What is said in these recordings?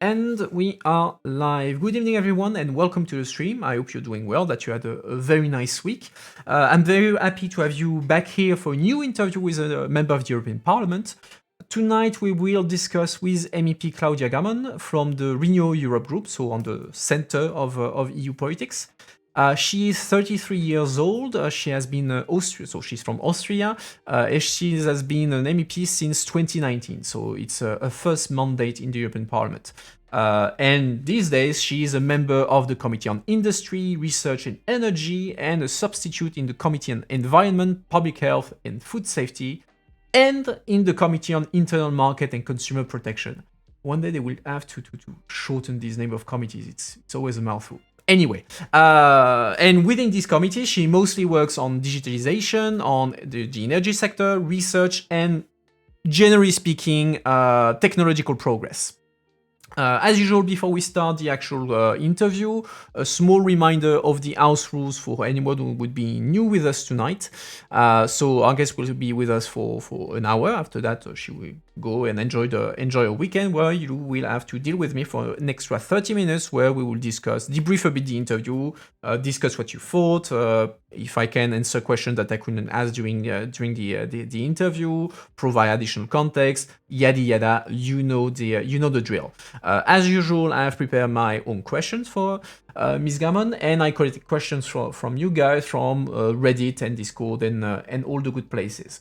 And we are live. Good evening, everyone, and welcome to the stream. I hope you're doing well, that you had a very nice week. I'm very happy to have you back here for a new interview with a member of the European Parliament. Tonight, we will discuss with MEP Claudia Gamon from the Renewable Europe group, so on the center of EU politics. She is 33 years old. She has been Austria, so she's from Austria. She has been an MEP since 2019, so it's her first mandate in the European Parliament. And these days, she is a member of the Committee on Industry, Research and Energy, and a substitute in the Committee on Environment, Public Health and Food Safety, and in the Committee on Internal Market and Consumer Protection. One day they will have to shorten these name of committees. It's always a mouthful. Anyway, and within this committee, she mostly works on digitalization, on the energy sector, research, and generally speaking, technological progress. As usual, before we start the actual interview, a small reminder of the house rules for anyone who would be new with us tonight. So our guest will be with us for an hour. After that, she will go and enjoy a weekend where you will have to deal with me for an extra 30 minutes, where we will debrief a bit the interview, discuss what you thought. If I can answer questions that I couldn't ask during the interview, provide additional context, yada yada. You know the drill. As usual, I have prepared my own questions for Ms. Gamon, and I collected questions from you guys from Reddit and Discord and all the good places.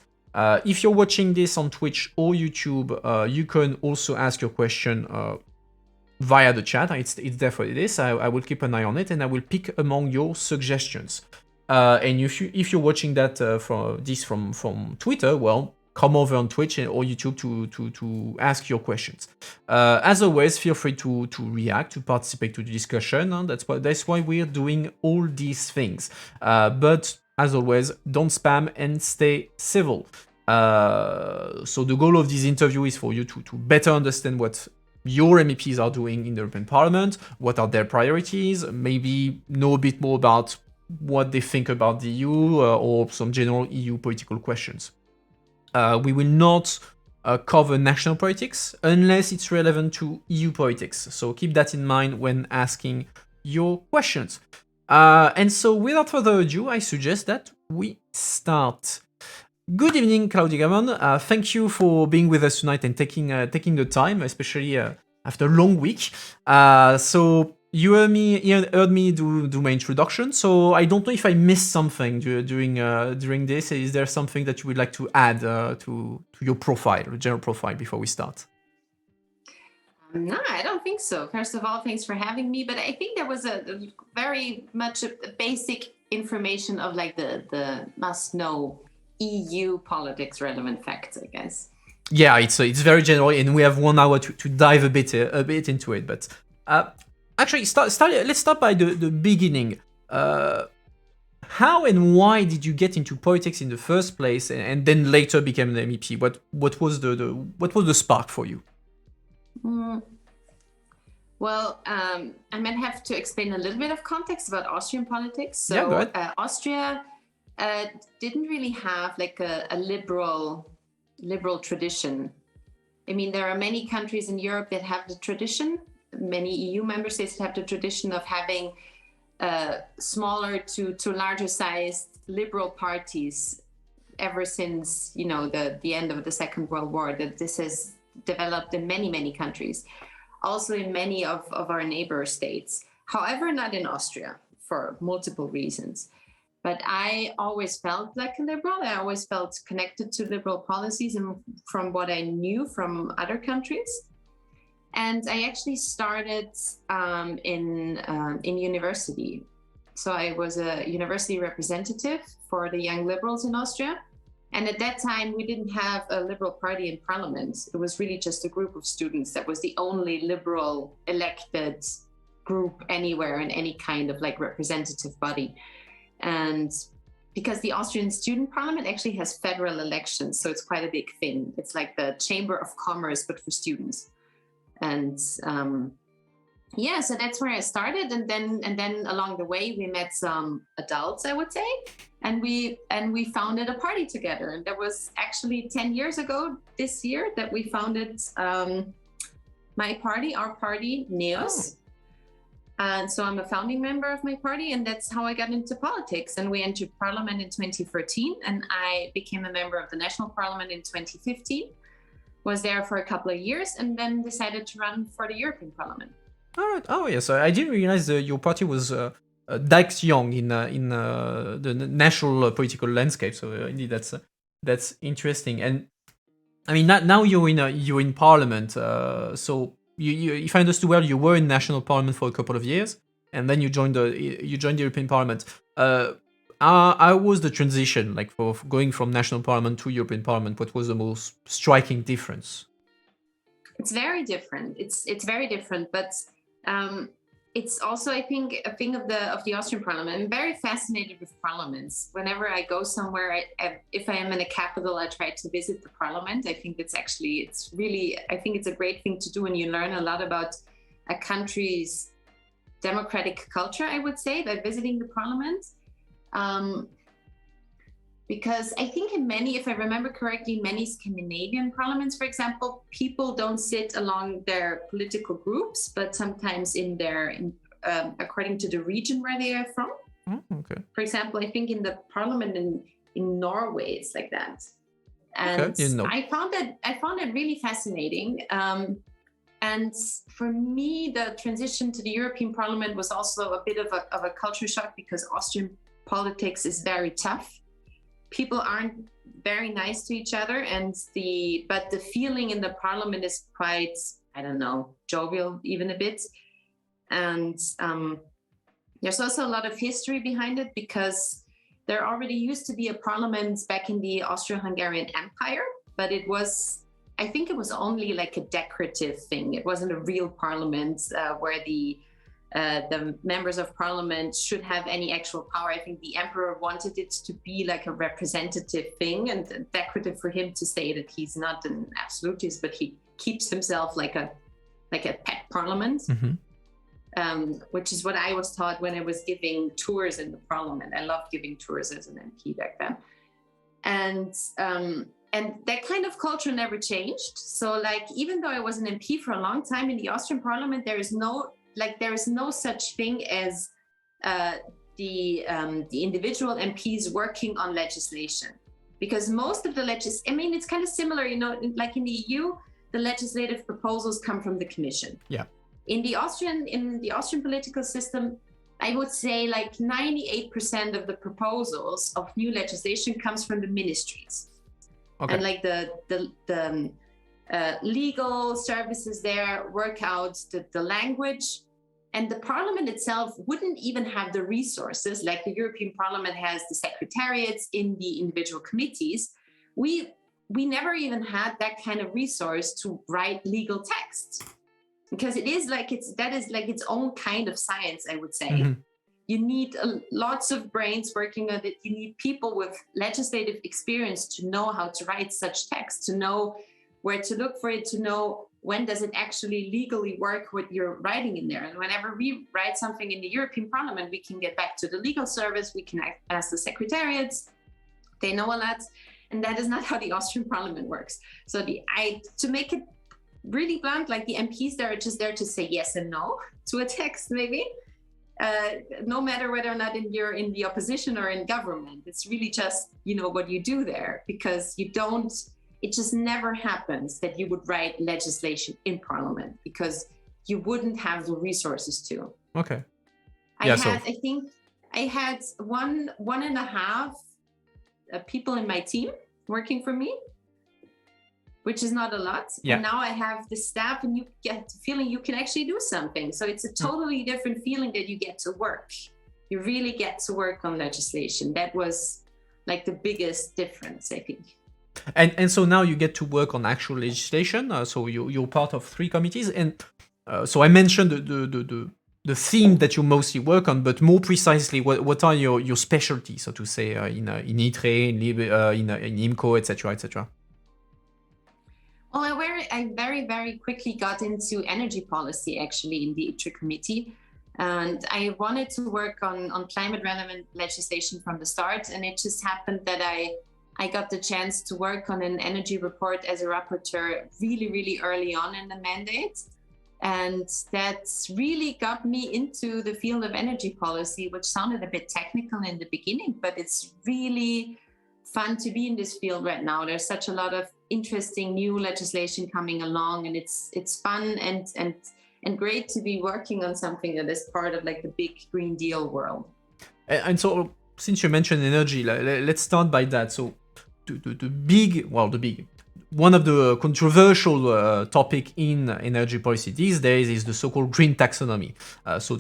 If you're watching this on Twitch or YouTube, you can also ask your question via the chat. It's there for this. I will keep an eye on it, and I will pick among your suggestions. And if you're watching that from Twitter, well, come over on Twitch or YouTube to ask your questions. As always, feel free to react, to participate to the discussion. That's why we're doing all these things. But as always, don't spam and stay civil. So the goal of this interview is for you to better understand what your MEPs are doing in the European Parliament, what are their priorities, maybe know a bit more about what they think about the EU or some general EU political questions. We will not cover national politics unless it's relevant to EU politics. So keep that in mind when asking your questions. And so without further ado, I suggest that we start. Good evening, Claudia Gamon. Thank you for being with us tonight and taking the time, especially after a long week. So you heard me do my introduction. So I don't know if I missed something during this. Is there something that you would like to add to your profile, general profile, before we start? No, I don't think so. First of all, thanks for having me. But I think there was a very much a basic information of like the must-know EU politics relevant facts, I guess. Yeah, it's very general, and we have 1 hour to dive a bit into it. But actually, let's start by the beginning. How and why did you get into politics in the first place, and then later became an MEP? What was the spark for you? Well, I might have to explain a little bit of context about Austrian politics. So yeah, go ahead. Austria didn't really have like a liberal tradition. I mean, there are many countries in Europe that have the tradition, many EU member states that have the tradition of having smaller to larger sized liberal parties ever since, the end of the Second World War. That this has developed in many countries, also in many of our neighbor states. However, not in Austria for multiple reasons. But I always felt like a liberal. I always felt connected to liberal policies and from what I knew from other countries. And I actually started in university. So I was a university representative for the Young Liberals in Austria. And at that time, we didn't have a liberal party in parliament. It was really just a group of students that was the only liberal elected group anywhere in any kind of like representative body. And because the Austrian student parliament actually has federal elections, so it's quite a big thing. It's like the Chamber of Commerce, but for students. And so that's where I started. And then along the way, we met some adults, I would say, and we founded a party together. And that was actually 10 years ago this year that we founded my party, our party, NEOS. And so I'm a founding member of my party, and that's how I got into politics. And we entered parliament in 2013, and I became a member of the national parliament in 2015. Was there for a couple of years, and then decided to run for the European Parliament. All right. Oh, yes. I didn't realize your party was that young in the national political landscape. So indeed, that's interesting. And I mean, now you're in Parliament. So you, if I understood well, you were in national Parliament for a couple of years, and then you joined the European Parliament. How was the transition, like for going from national Parliament to European Parliament? What was the most striking difference? It's very different. It's very different, but it's also, I think, a thing of the Austrian Parliament. I'm very fascinated with parliaments. Whenever I go somewhere, if I am in a capital, I try to visit the parliament. I think it's a great thing to do, and you learn a lot about a country's democratic culture, I would say, by visiting the parliament. Because I think if I remember correctly, many Scandinavian parliaments, for example, people don't sit along their political groups, but sometimes according to the region where they are from. Okay. For example, I think in the parliament in Norway, it's like that. And okay. I found it really fascinating. And for me, the transition to the European Parliament was also a bit of a culture shock, because Austrian politics is very tough. People aren't very nice to each other, but the feeling in the parliament is quite, I don't know, jovial even a bit. And there's also a lot of history behind it, because there already used to be a parliament back in the Austro-Hungarian Empire, but I think it was only like a decorative thing. It wasn't a real parliament where the members of parliament should have any actual power. I think the emperor wanted it to be like a representative thing, and decorative for him to say that he's not an absolutist, but he keeps himself like a pet parliament, which is what I was taught when I was giving tours in the parliament. I loved giving tours as an MP back then. And that kind of culture never changed. So like, even though I was an MP for a long time in the Austrian parliament, there is no such thing as the individual MPs working on legislation, because most of the it's kind of similar, like in the EU, the legislative proposals come from the Commission. Yeah. In the Austrian political system, I would say like 98% of the proposals of new legislation comes from the ministries. Okay. And like the legal services there work out the language, and the parliament itself wouldn't even have the resources. Like the European Parliament has the secretariats in the individual committees. We never even had that kind of resource to write legal texts, because that is like its own kind of science, I would say. Mm-hmm. You need lots of brains working on it. You need people with legislative experience to know how to write such text, to know where to look for it, to know when does it actually legally work what you're writing in there. And whenever we write something in the European Parliament, we can get back to the legal service, we can ask the secretariats, they know a lot. And that is not how the Austrian Parliament works. So to make it really blunt, like the MPs, they're just there to say yes and no to a text, maybe. No matter whether or not you're in the opposition or in government, it's really just, what you do there, because it just never happens that you would write legislation in parliament, because you wouldn't have the resources to. Okay. I think I had one and a half people in my team working for me, which is not a lot. Yeah. And now I have the staff, and you get the feeling you can actually do something. So it's a totally different feeling that you get to work. You really get to work on legislation. That was like the biggest difference, I think. And so now you get to work on actual legislation. So you're part of 3 committees. And so I mentioned the theme that you mostly work on, but more precisely, what are your specialties, so to say, in ITRE, in IMCO, etc., etc.? Well, I very, very quickly got into energy policy, actually, in the ITRE committee. And I wanted to work on climate relevant legislation from the start. And it just happened that I got the chance to work on an energy report as a rapporteur really, really early on in the mandate. And that's really got me into the field of energy policy, which sounded a bit technical in the beginning, but it's really fun to be in this field right now. There's such a lot of interesting new legislation coming along, and it's fun and great to be working on something that is part of like the big Green Deal world. And so, since you mentioned energy, let's start by that. So, one of the controversial topic in energy policy these days is the so-called green taxonomy. So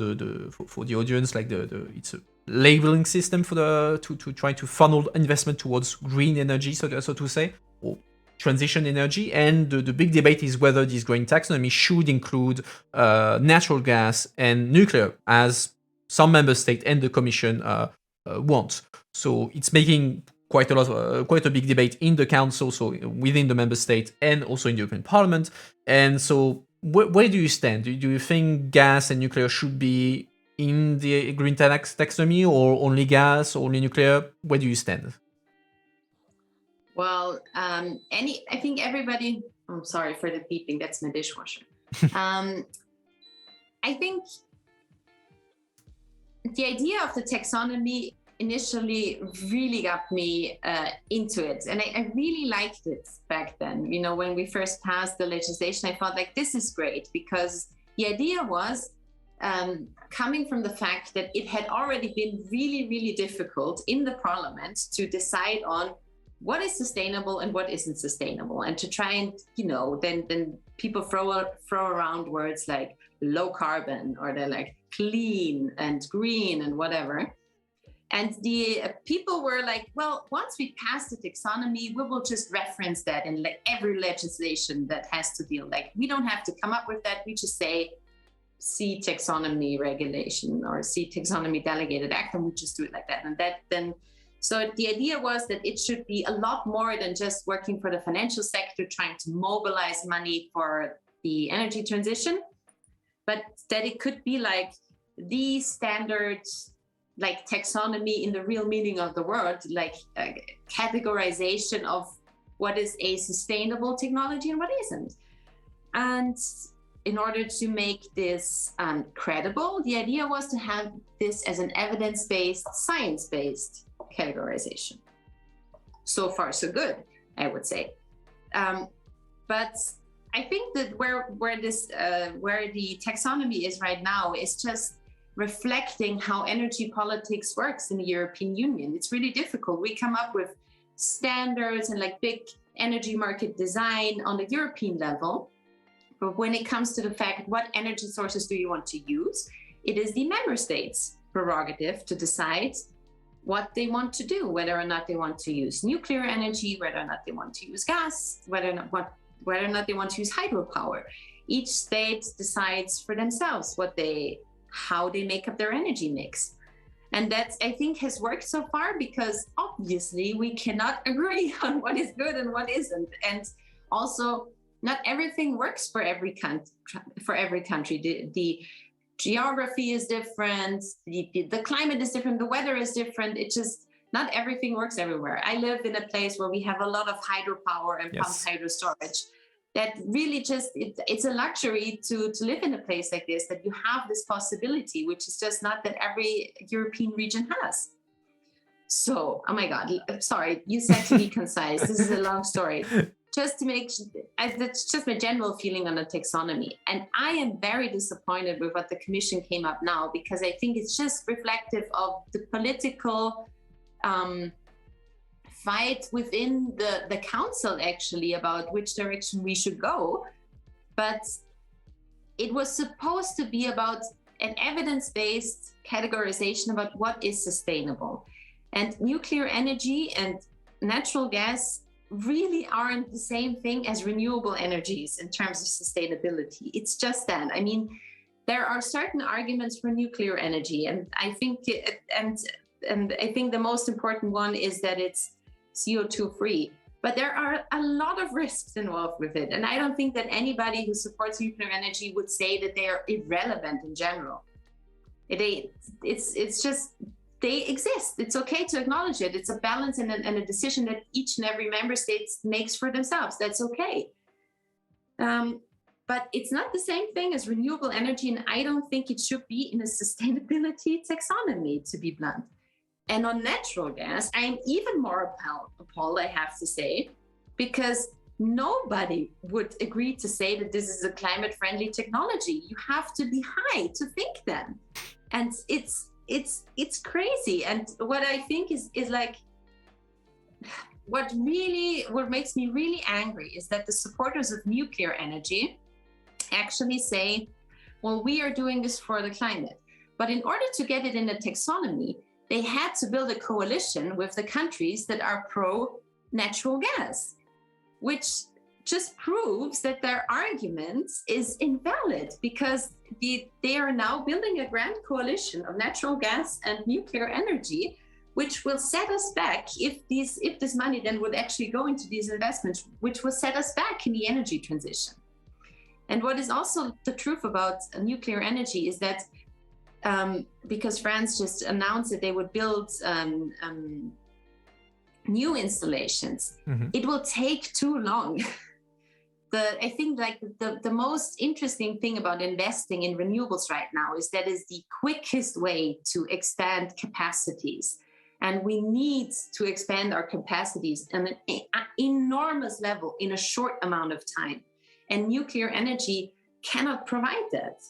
for the audience, like it's a labeling system for to try to funnel investment towards green energy, so to say, or transition energy. And the big debate is whether this green taxonomy should include natural gas and nuclear, as some member states and the Commission want. So it's making quite a big debate in the council, so within the member state and also in the European Parliament. And so, where do you stand? Do you think gas and nuclear should be in the green taxonomy, or only gas, or only nuclear? Where do you stand? Well, I think everybody. I'm sorry for the beeping. That's my dishwasher. I think the idea of the taxonomy initially really got me into it, and I really liked it back then. You know, when we first passed the legislation, I thought like, this is great, because the idea was coming from the fact that it had already been really, really difficult in the parliament to decide on what is sustainable and what isn't sustainable, and to try and, you know, then people throw around words like low carbon, or they're like clean and green and whatever. And the people were like, well, once we pass the taxonomy, we will just reference that in like every legislation that has to deal. Like, we don't have to come up with that. We just say, see taxonomy regulation or see taxonomy delegated act, and we just do it like that. And that then, so the idea was that it should be a lot more than just working for the financial sector, trying to mobilize money for the energy transition, but that it could be like the standards, like taxonomy in the real meaning of the word, like categorization of what is a sustainable technology and what isn't. And in order to make this credible, the idea was to have this as an evidence-based, science-based categorization. So far, so good, I would say. But I think that where the taxonomy is right now is just reflecting how energy politics works in the European Union. It's really difficult. We come up with standards and like big energy market design on the European level. But when it comes to the fact, what energy sources do you want to use? It is the member states' prerogative to decide what they want to do, whether or not they want to use nuclear energy, whether or not they want to use gas, whether or not they want to use hydropower. Each state decides for themselves how they make up their energy mix. And that, I think, has worked so far, because obviously we cannot agree on what is good and what isn't. And also, not everything works for every country. The geography is different, the climate is different, the weather is different. It's just not everything works everywhere. I live in a place where we have a lot of hydropower and pumped hydro storage. That really just, it's a luxury to live in a place like this, that you have this possibility, which is just not that every European region has. So, oh my God, sorry, you said to be concise. This is a long story. Just to make, that's just my general feeling on the taxonomy. And I am very disappointed with what the Commission came up now, because I think it's just reflective of the political fight within the council, actually, about which direction we should go. But it was supposed to be about an evidence-based categorization about what is sustainable. And nuclear energy and natural gas really aren't the same thing as renewable energies in terms of sustainability. It's just that. I mean, there are certain arguments for nuclear energy, and I think I think the most important one is that it's CO2 free. But there are a lot of risks involved with it, and I don't think that anybody who supports nuclear energy would say that they are irrelevant in general. It's just, they exist. It's okay to acknowledge it. It's a balance and a decision that each and every member state makes for themselves. That's okay. but it's not the same thing as renewable energy, and I don't think it should be in a sustainability taxonomy, to be blunt. And on natural gas, I'm even more appalled, I have to say, because nobody would agree to say that this is a climate-friendly technology. You have to be high to think that, and it's crazy. And what I think is like, what makes me really angry is that the supporters of nuclear energy actually say, well, we are doing this for the climate. But in order to get it in a taxonomy, they had to build a coalition with the countries that are pro natural gas, which just proves that their argument is invalid, because they are now building a grand coalition of natural gas and nuclear energy, which will set us back if this money then would actually go into these investments, which will set us back in the energy transition. And what is also the truth about nuclear energy is that because France just announced that they would build new installations, it will take too long. I think like the most interesting thing about investing in renewables right now is that is the quickest way to expand capacities. And we need to expand our capacities on an enormous level in a short amount of time. And nuclear energy cannot provide that.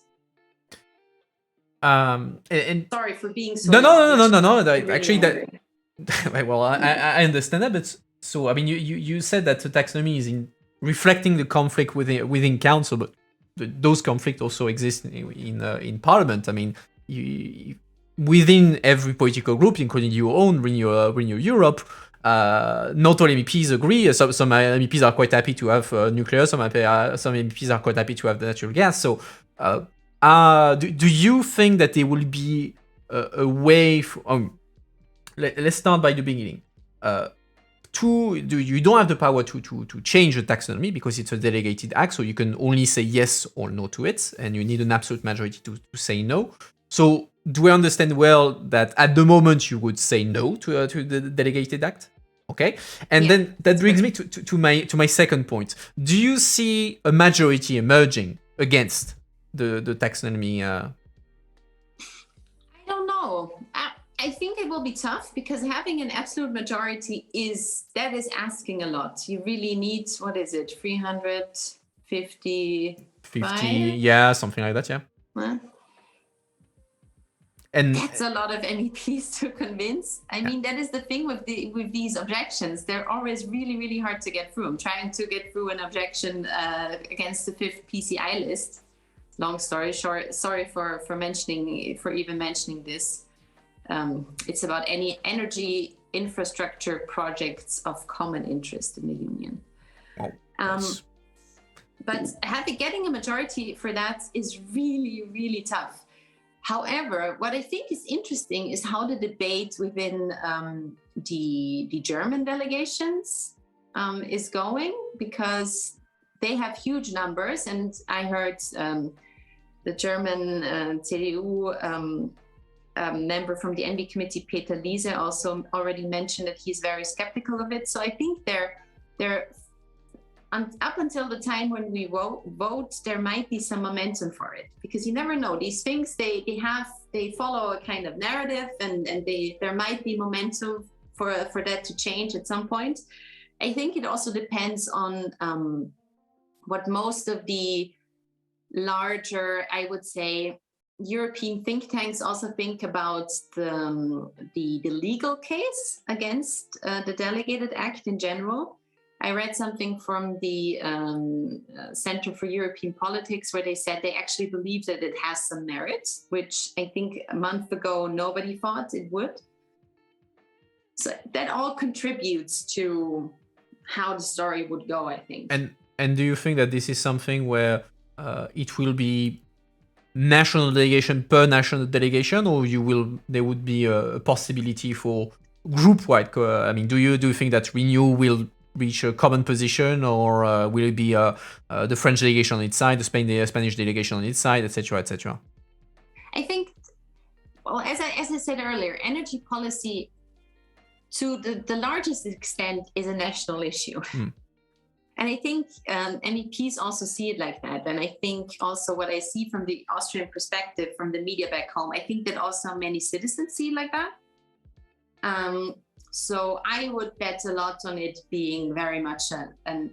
And sorry for being so no. Really Actually, angry. well, I understand that, but so I mean, you said that the taxonomy is reflecting the conflict within council, but those conflicts also exist in parliament. I mean, within every political group, including your own Renew Europe, not all MEPs agree. Some MEPs are quite happy to have nuclear. Some MEPs are quite happy to have natural gas. So, do you think that there will be a way? Let's start by the beginning. You don't have the power to change the taxonomy because it's a delegated act, so you can only say yes or no to it, and you need an absolute majority to say no. So, do I understand well that at the moment you would say no to the delegated act? Okay, and then that brings me to my second point. Do you see a majority emerging against the taxonomy? I don't know. I think it will be tough because having an absolute majority is asking a lot. You really need, what is it, 350? 50, yeah, something like that, yeah. Huh? And that's a lot of MEPs to convince. I mean, that is the thing with these objections. They're always really, really hard to get through. I'm trying to get through an objection against the 5th PCI list. Long story short, sorry for even mentioning this. It's about any energy infrastructure projects of common interest in the Union. But getting a majority for that is really, really tough. However, what I think is interesting is how the debate within the German delegations is going, because they have huge numbers. And I heard the German CDU member from the ENVI committee, Peter Liese, also already mentioned that he's very skeptical of it. So I think they're up until the time when we vote, there might be some momentum for it, because you never know. These things, they follow a kind of narrative, and there might be momentum for that to change at some point. I think it also depends on what most of the larger, I would say, European think tanks also think about the legal case against the Delegated Act in general. I read something from the Center for European Politics where they said they actually believe that it has some merit, which I think a month ago nobody thought it would. So that all contributes to how the story would go, I think. And do you think that this is something where it will be national delegation per national delegation, or there would be a possibility for group-wide? I mean, do you think that Renew will reach a common position, or will it be the French delegation on its side, the Spanish delegation on its side, etc., etc.? I think, well, as I said earlier, energy policy to the largest extent is a national issue. And I think MEPs also see it like that. And I think also what I see from the Austrian perspective, from the media back home, I think that also many citizens see it like that. So I would bet a lot on it being very much a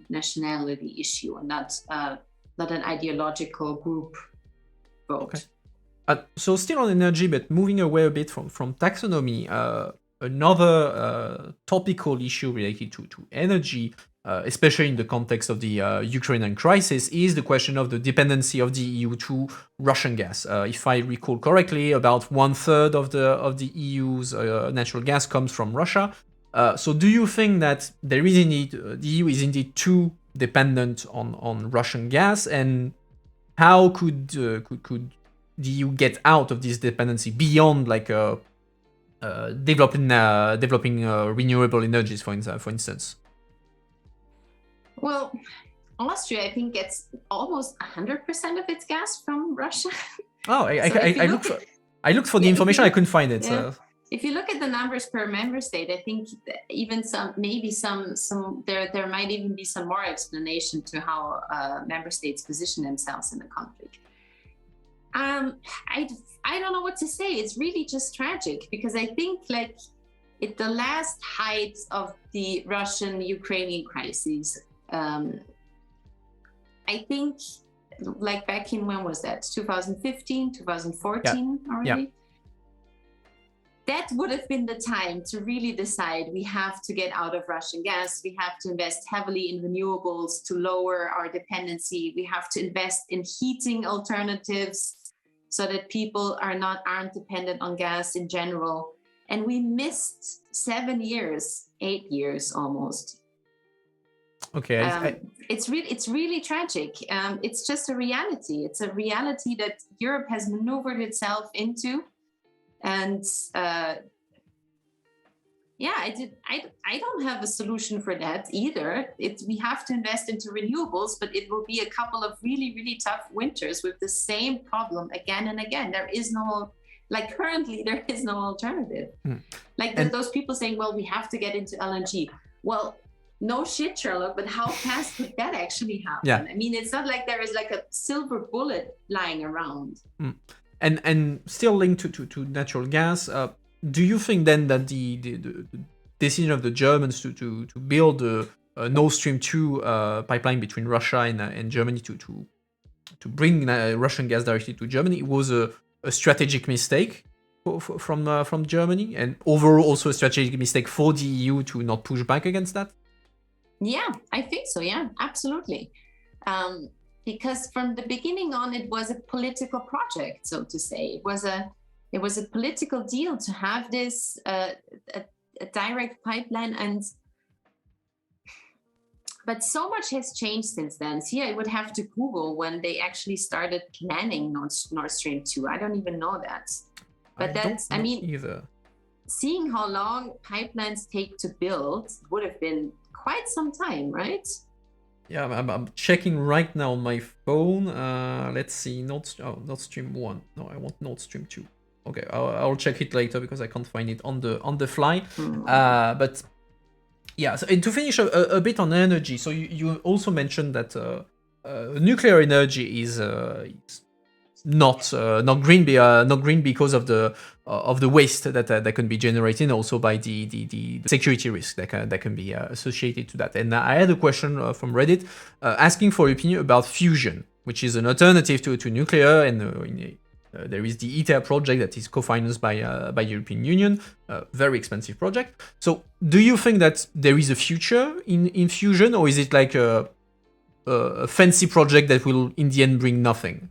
nationality issue and not an ideological group vote. Okay. So still on energy, but moving away a bit from taxonomy, another topical issue related to energy, especially in the context of the Ukrainian crisis, is the question of the dependency of the EU to Russian gas. If I recall correctly, about 1/3 of the EU's natural gas comes from Russia. So do you think that there is indeed the EU is indeed too dependent on Russian gas, and how could the EU get out of this dependency beyond like developing renewable energies, for instance? Well, Austria, I think, gets almost 100% of its gas from Russia. Oh, I looked for the information, I couldn't find it. Yeah. If you look at the numbers per member state, I think even there might even be some more explanation to how member states position themselves in the conflict. I don't know what to say. It's really just tragic, because I think like at the last height of the Russian-Ukrainian crisis, I think like back in, when was that? 2015, 2014 already? Yeah. That would have been the time to really decide we have to get out of Russian gas. We have to invest heavily in renewables to lower our dependency. We have to invest in heating alternatives so that people aren't dependent on gas in general. And we missed 7 years, 8 years almost. Okay. It's really tragic. It's just a reality. It's a reality that Europe has maneuvered itself into. And I don't have a solution for that either. We have to invest into renewables, but it will be a couple of really, really tough winters with the same problem again and again. There is no, like currently, there is no alternative. Like those people saying, well, we have to get into LNG. Well, no shit, Sherlock, but how fast could that actually happen? Yeah. I mean, it's not like there is like a silver bullet lying around. And still linked to natural gas, do you think then that the decision of the Germans to build a Nord Stream 2 pipeline between Russia and Germany to bring Russian gas directly to Germany was a strategic mistake from Germany, and overall also a strategic mistake for the EU to not push back against that? Yeah, I think so. Yeah, absolutely. Because from the beginning on, it was a political project, so to say. It was a political deal to have this a direct pipeline, but so much has changed since then. So yeah, I would have to Google when they actually started planning Nord Stream 2. I don't even know that. But I mean, either. Seeing how long pipelines take to build would have been quite some time, right? Yeah, I'm checking right now on my phone. Let's see, Nord Stream 1. No, I want Nord Stream 2. Okay, I'll check it later because I can't find it on the fly. But yeah, so, and to finish a bit on energy, so you also mentioned that nuclear energy is not green because of the waste that can be generated, also by the security risk that can be associated to that. And I had a question from Reddit asking for your opinion about fusion, which is an alternative to nuclear, and there is the ITER project that is co-financed by European Union, very expensive project. So do you think that there is a future in fusion, or is it like a fancy project that will in the end bring nothing?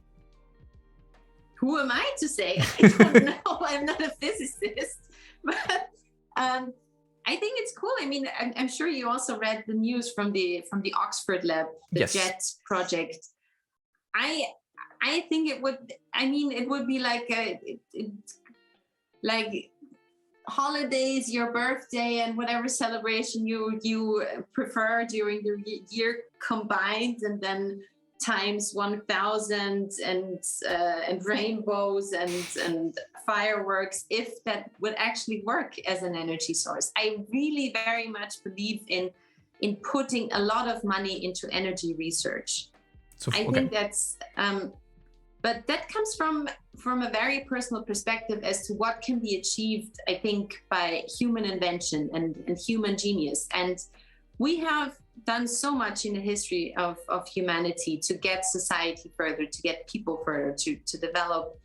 Who am I to say? I don't know. I'm not a physicist, but I think it's cool. I mean, I'm sure you also read the news from the Oxford lab, the JET project. I think it would. I mean, it would be like like holidays, your birthday, and whatever celebration you prefer during the year combined, and then times 1,000 and rainbows and fireworks, if that would actually work as an energy source. I really very much believe in in putting a lot of money into energy research. So, I think that's, but that comes from a very personal perspective as to what can be achieved, I think, by human invention and human genius. And we have done so much in the history of humanity to get society further, to get people further, to develop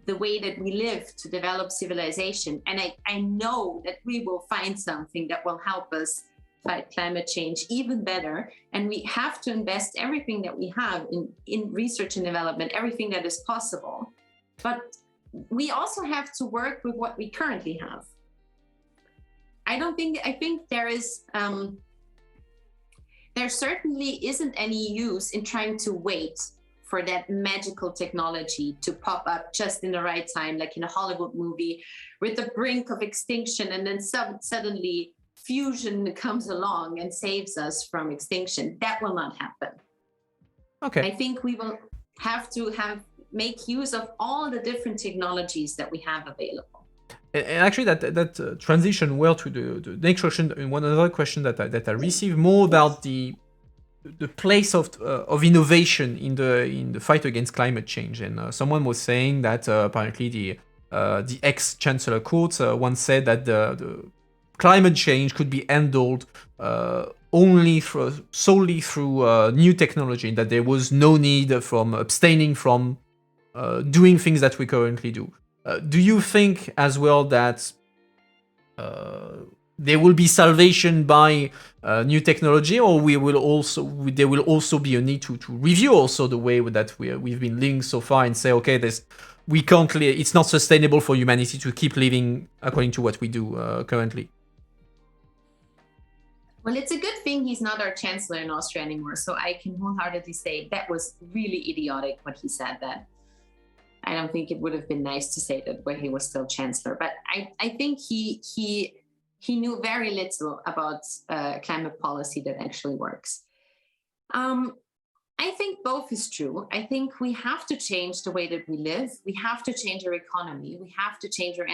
the way that we live, to develop civilization. And I know that we will find something that will help us fight climate change even better. And we have to invest everything that we have in research and development, everything that is possible. But we also have to work with what we currently have. I think there certainly isn't any use in trying to wait for that magical technology to pop up just in the right time, like in a Hollywood movie, with the brink of extinction, and then suddenly fusion comes along and saves us from extinction. That will not happen. Okay. I think we will have to make use of all the different technologies that we have available. And actually, that transition well to the next question. And one other question that I received more about the place of innovation in the fight against climate change. And someone was saying that apparently the ex-chancellor Kurz once said that the climate change could be handled solely through new technology, and that there was no need from abstaining from doing things that we currently do. Do you think as well that there will be salvation by new technology, or there will also be a need to review also the way that we've been living so far and say, okay, it's not sustainable for humanity to keep living according to what we do currently? Well, it's a good thing he's not our chancellor in Austria anymore, so I can wholeheartedly say that was really idiotic when he said that. I don't think it would have been nice to say that when he was still chancellor, but I think he knew very little about climate policy that actually works. I think both is true. I think we have to change the way that we live. We have to change our economy. We have to change our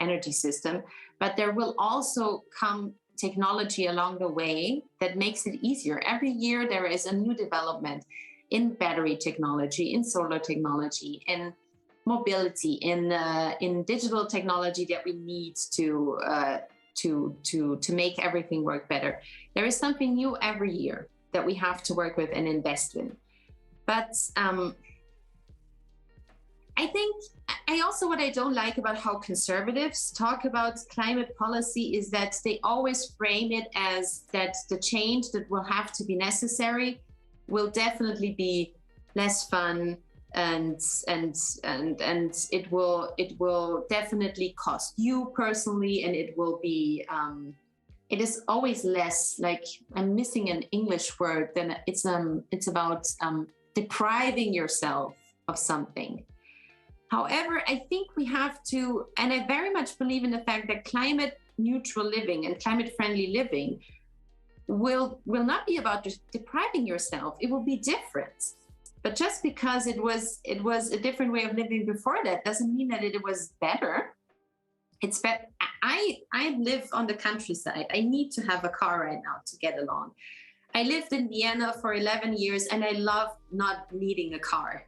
energy system, but there will also come technology along the way that makes it easier. Every year there is a new development in battery technology, in solar technology, in mobility, in digital technology that we need to make everything work better. There is something new every year that we have to work with and invest in. But I think what I don't like about how conservatives talk about climate policy is that they always frame it as that the change that will have to be necessary will definitely be less fun, and it will definitely cost you personally, and it will be it is always less, like, I'm missing an English word, then it's about depriving yourself of something. However, I think we have to, and I very much believe in the fact that climate neutral living and climate friendly living will not be about just depriving yourself. It will be different. But just because it was a different way of living before that doesn't mean that it was better. It's better. I live on the countryside. I need to have a car right now to get along. I lived in Vienna for 11 years and I love not needing a car.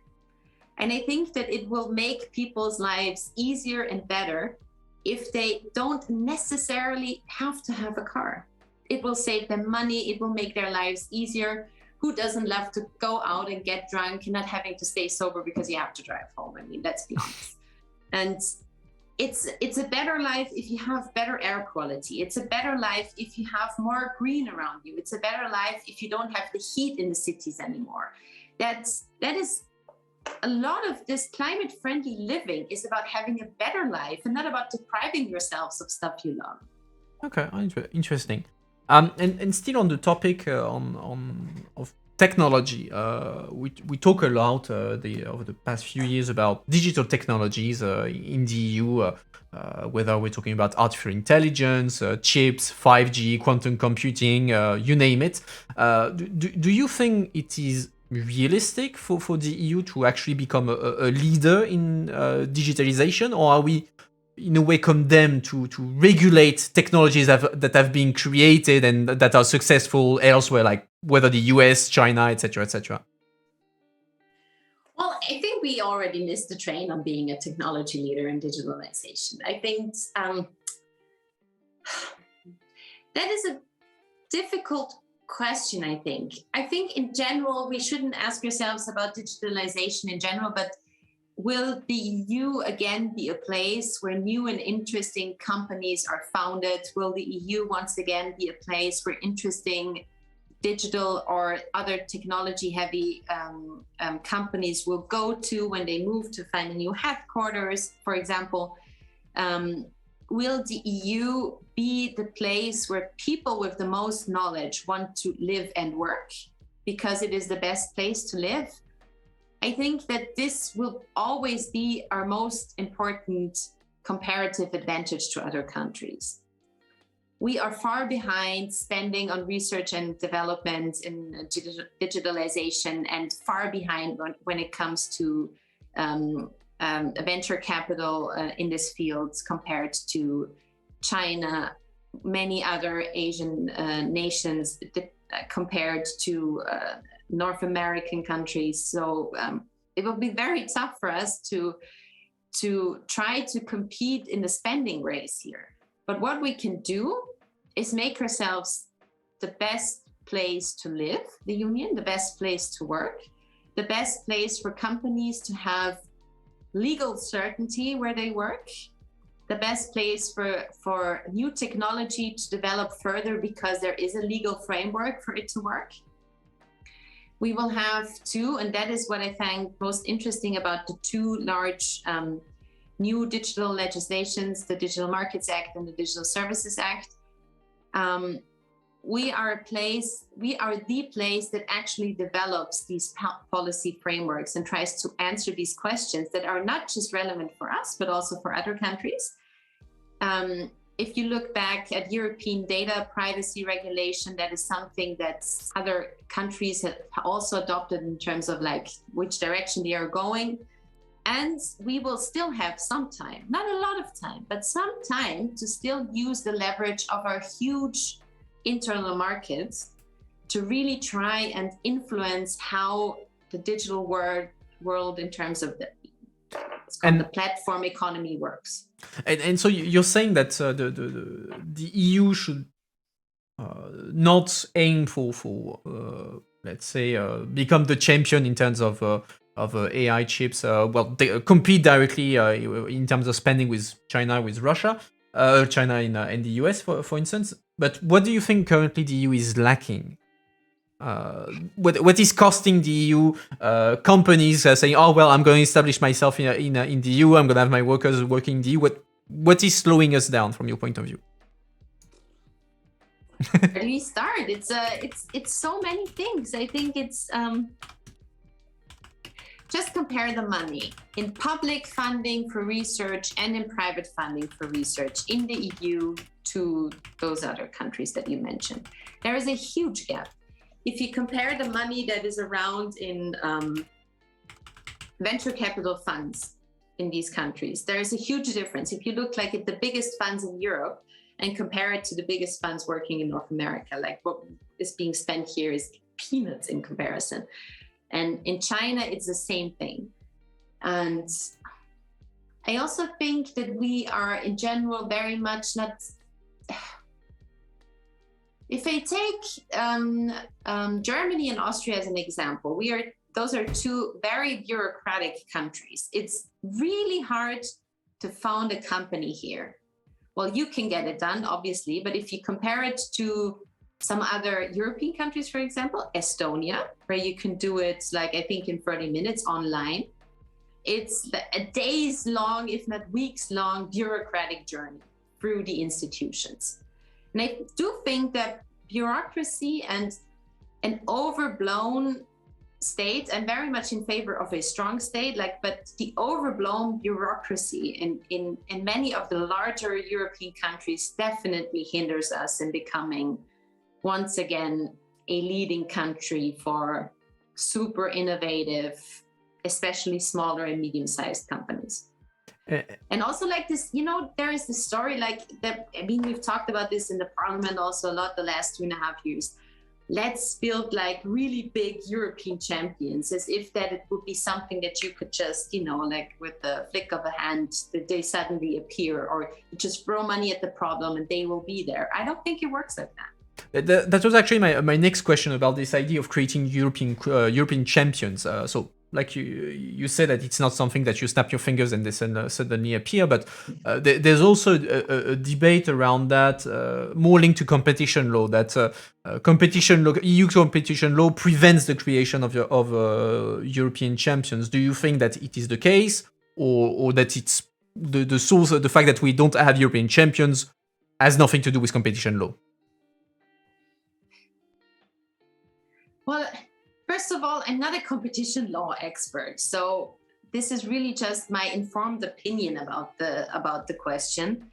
And I think that it will make people's lives easier and better if they don't necessarily have to have a car. It will save them money. It will make their lives easier. Who doesn't love to go out and get drunk and not having to stay sober because you have to drive home? I mean, let's be honest. And it's a better life if you have better air quality. It's a better life if you have more green around you. It's a better life if you don't have the heat in the cities anymore. That is a lot of this climate friendly living is about having a better life and not about depriving yourselves of stuff you love. Okay, interesting. And still on the topic of technology, we talk a lot over the past few years about digital technologies in the EU, whether we're talking about artificial intelligence, chips, 5G, quantum computing, you name it. Do you think it is realistic for the EU to actually become a leader in digitalization, or are we in a way condemned to regulate technologies that have been created and that are successful elsewhere, like whether the US, China, etc., etc.? Well, I think we already missed the train on being a technology leader in digitalization. I think that is a difficult question, I think. I think in general, we shouldn't ask ourselves about digitalization in general, but will the EU again be a place where new and interesting companies are founded? Will the EU once again be a place where interesting digital or other technology heavy companies will go to when they move to find a new headquarters, for example? Will the EU be the place where people with the most knowledge want to live and work because it is the best place to live? I think that this will always be our most important comparative advantage to other countries. We are far behind spending on research and development in digitalization, and far behind when it comes to venture capital in this field compared to China, many other Asian nations, compared to North American countries. So it will be very tough for us to try to compete in the spending race here. But what we can do is make ourselves the best place to live, the Union, the best place to work, the best place for companies to have legal certainty where they work, the best place for new technology to develop further because there is a legal framework for it to work. We will have two, and that is what I find most interesting about the two large new digital legislations, the Digital Markets Act and the Digital Services Act. We are the place that actually develops these policy frameworks and tries to answer these questions that are not just relevant for us, but also for other countries. If you look back at European data privacy regulation, that is something that other countries have also adopted in terms of like which direction they are going. And we will still have some time, not a lot of time, but some time to still use the leverage of our huge internal markets to really try and influence how the digital world in terms of the platform economy works. And so you're saying that the EU should not aim for let's say become the champion in terms of AI chips. They compete directly in terms of spending with China, with Russia, China and the US, for instance. But what do you think currently the EU is lacking? What is costing the EU companies saying, "Oh well, I'm going to establish myself in the EU. I'm going to have my workers working in the EU." What is slowing us down from your point of view? Where do we start? It's so many things. I think it's just compare the money in public funding for research and in private funding for research in the EU to those other countries that you mentioned. There is a huge gap. If you compare the money that is around in venture capital funds in these countries, there is a huge difference. If you look like at the biggest funds in Europe and compare it to the biggest funds working in North America, like what is being spent here is peanuts in comparison. And in China, it's the same thing. And I also think that we are in general very much not... If I take Germany and Austria as an example, those are two very bureaucratic countries. It's really hard to found a company here. Well, you can get it done, obviously, but if you compare it to some other European countries, for example, Estonia, where you can do it, like I think in 30 minutes online, it's a days long, if not weeks long, bureaucratic journey through the institutions. And I do think that bureaucracy and an overblown state, I'm very much in favor of a strong state, but the overblown bureaucracy in many of the larger European countries definitely hinders us in becoming, once again, a leading country for super innovative, especially smaller and medium-sized companies. And also like this, there is this story like that. I mean, we've talked about this in the parliament also a lot the last 2.5 years. Let's build like really big European champions, as if that it would be something that you could just, like with the flick of a hand, that they suddenly appear, or you just throw money at the problem and they will be there. I don't think it works like that. That was actually my next question about this idea of creating European champions. So, like you said that it's not something that you snap your fingers and they suddenly appear, but there's also a debate around that, more linked to competition law. That EU competition law prevents the creation of European champions. Do you think that it is the case, or that it's the source of the fact that we don't have European champions has nothing to do with competition law? Well, first of all, I'm not a competition law expert, so this is really just my informed opinion about the question.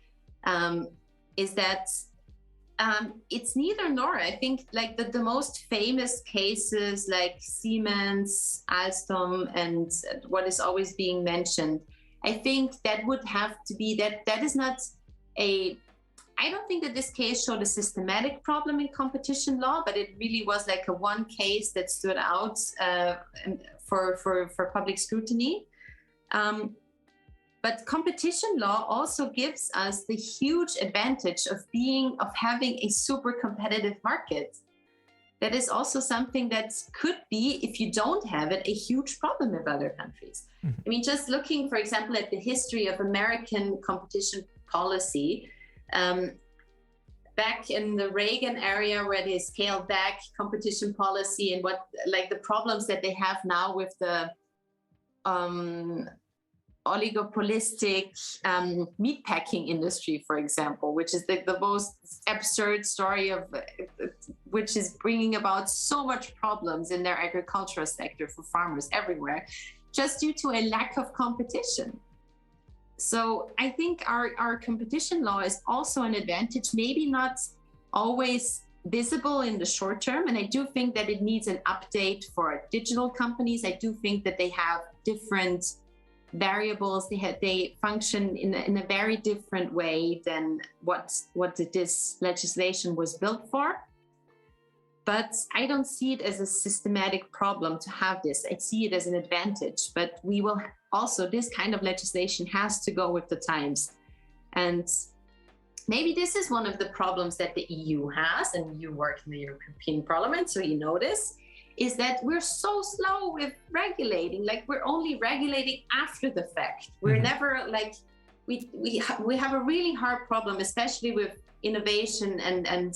Is that it's neither nor. I think like the most famous cases like Siemens, Alstom, and what is always being mentioned, I think that would have to be that is not a. I don't think that this case showed a systematic problem in competition law, but it really was like a one case that stood out for public scrutiny. But competition law also gives us the huge advantage of having a super competitive market. That is also something that could be, if you don't have it, a huge problem with other countries. I mean, just looking, for example, at the history of American competition policy, back in the Reagan area, where they scaled back competition policy and the problems that they have now with the oligopolistic meatpacking industry, for example, which is the most absurd story which is bringing about so much problems in their agricultural sector for farmers everywhere, just due to a lack of competition. So I think our competition law is also an advantage, maybe not always visible in the short term. And I do think that it needs an update for digital companies. I do think that they have different variables. They function in a very different way than what this legislation was built for. But I don't see it as a systematic problem to have this. I see it as an advantage, but we will also, this kind of legislation has to go with the times. And maybe this is one of the problems that the EU has, and you work in the European Parliament, so you know this, is that we're so slow with regulating. Like, we're only regulating after the fact. We're never like, we have a really hard problem, especially with innovation and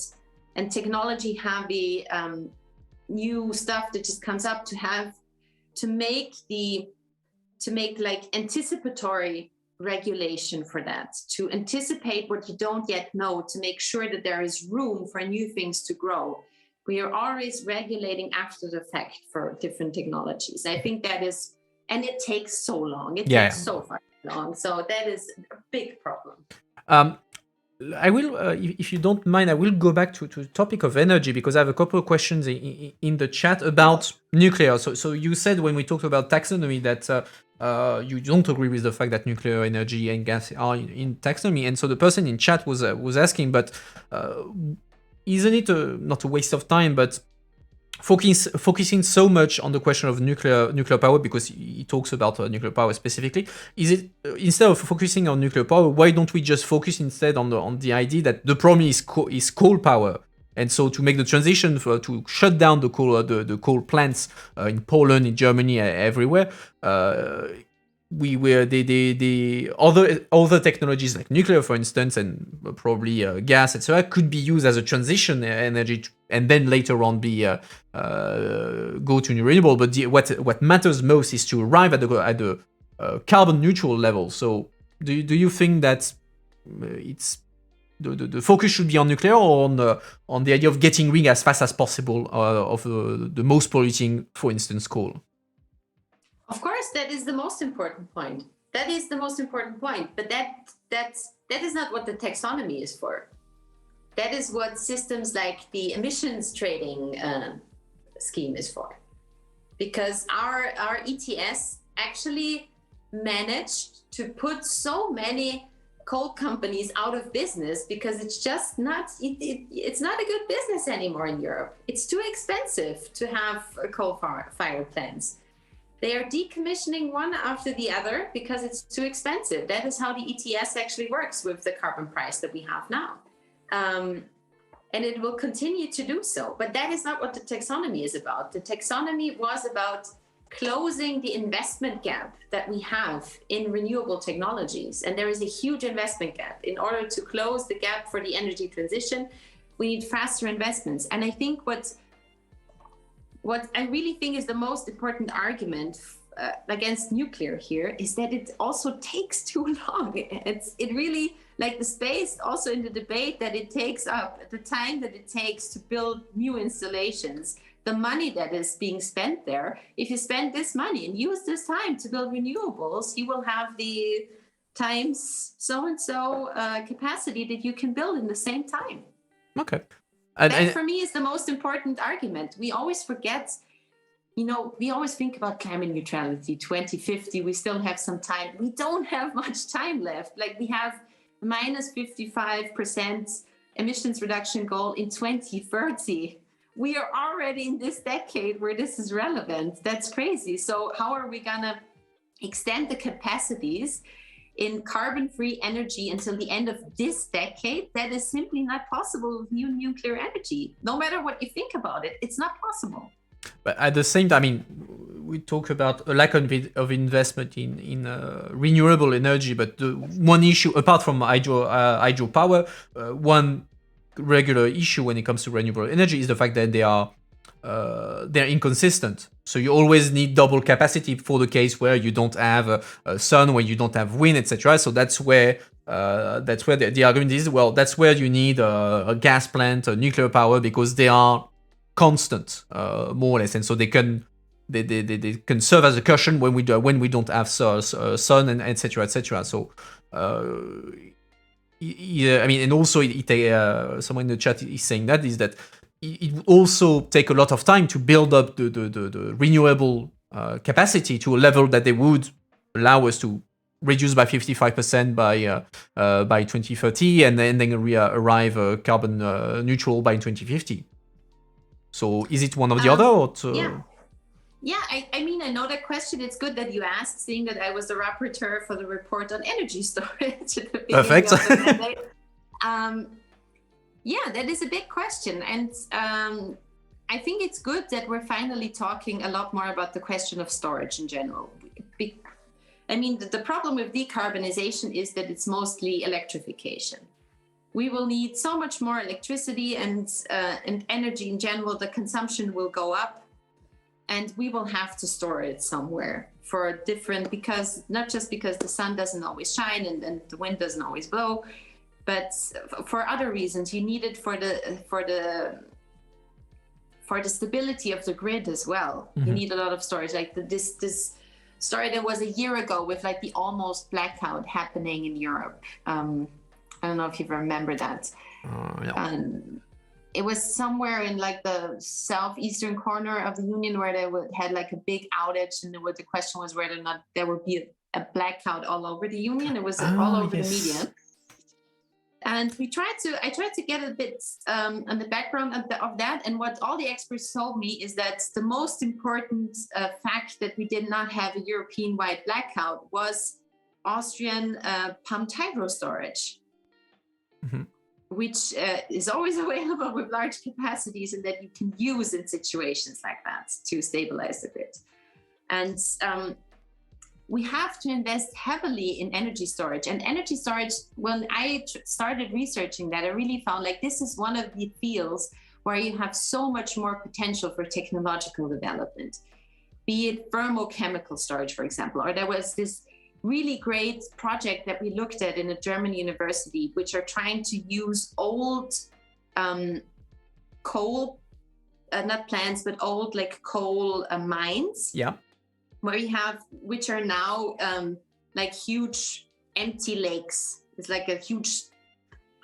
technology heavy new stuff that just comes up, to make like anticipatory regulation for that, to anticipate what you don't yet know, to make sure that there is room for new things to grow. We are always regulating after the fact for different technologies. I think that is, and it takes so long. It takes so far long. So that is a big problem. I will, if you don't mind, I will go back to the topic of energy, because I have a couple of questions in the chat about nuclear. So you said when we talked about taxonomy that you don't agree with the fact that nuclear energy and gas are in taxonomy. And so the person in chat was asking, but isn't it not a waste of time, but focusing so much on the question of nuclear power, because he talks about nuclear power specifically, is it, instead of focusing on nuclear power, why don't we just focus instead on the idea that the problem is coal power? And so to make the transition to shut down the coal plants in Poland, in Germany, everywhere, the other technologies like nuclear, for instance, and probably gas, etc., could be used as a transition energy, and then later on go to renewable. But what matters most is to arrive at the carbon neutral level. So do you think that it's the focus should be on nuclear, or on the idea of getting rid as fast as possible of the most polluting, for instance, coal? Of course, that is the most important point. That is the most important point. But that is not what the taxonomy is for. That is what systems like the emissions trading scheme is for. Because our ETS actually managed to put so many coal companies out of business, because it's just not, it's not a good business anymore in Europe. It's too expensive to have coal-fired plants. They are decommissioning one after the other because it's too expensive. That is how the ETS actually works with the carbon price that we have now. And it will continue to do so. But that is not what the taxonomy is about. The taxonomy was about closing the investment gap that we have in renewable technologies. And there is a huge investment gap. In order to close the gap for the energy transition, we need faster investments. And I think what I really think is the most important argument against nuclear here is that it also takes too long. It really, like the space also in the debate that it takes up, the time that it takes to build new installations, the money that is being spent there. If you spend this money and use this time to build renewables, you will have the times so-and-so capacity that you can build in the same time. Okay. That for me is the most important argument. We always forget, we always think about climate neutrality, 2050, we still have some time. We don't have much time left. Like we have minus 55% emissions reduction goal in 2030. We are already in this decade where this is relevant. That's crazy. So how are we gonna extend the capacities in carbon-free energy until the end of this decade? That is simply not possible with new nuclear energy. No matter what you think about it, it's not possible. But at the same time, we talk about a lack of investment in renewable energy. But the one issue, apart from hydropower, one regular issue when it comes to renewable energy is the fact that they're inconsistent. So you always need double capacity for the case where you don't have sun, where you don't have wind, etc. So that's where the argument is. Well, that's where you need a gas plant, a nuclear power, because they are constant, more or less, and so they can serve as a cushion when we don't have sun and etc. etc. So. Yeah, I mean, and also someone in the chat is saying that it would also take a lot of time to build up the renewable capacity to a level that they would allow us to reduce by 55% by 2030 and then arrive carbon neutral by 2050. So is it one or the other? Or Yeah, I mean, I know that question. It's good that you asked, seeing that I was the rapporteur for the report on energy storage at the beginning Perfect. of the mandate. Yeah, that is a big question. And I think it's good that we're finally talking a lot more about the question of storage in general. I mean, the problem with decarbonization is that it's mostly electrification. We will need so much more electricity and energy in general. The consumption will go up. And we will have to store it somewhere for because not just because the sun doesn't always shine and the wind doesn't always blow, but for other reasons. You need it for the stability of the grid as well. Mm-hmm. You need a lot of storage. Like this story that was a year ago with like the almost blackout happening in Europe. I don't know if you remember that. Yeah. It was somewhere in like the southeastern corner of the Union where they had like a big outage, and the question was whether or not there would be a blackout all over the Union. It was all over the media. And I tried to get a bit on the background of that. And what all the experts told me is that the most important fact that we did not have a European-wide blackout was Austrian pumped hydro storage. Mm-hmm. Which is always available with large capacities and that you can use in situations like that to stabilize the grid. And we have to invest heavily in energy storage. And energy storage, when I started researching that, I really found like this is one of the fields where you have so much more potential for technological development, be it thermochemical storage, for example, or there was this really great project that we looked at in a German university, which are trying to use old coal, not plants, but old like coal mines. Yeah. Which are now like huge empty lakes. It's like a huge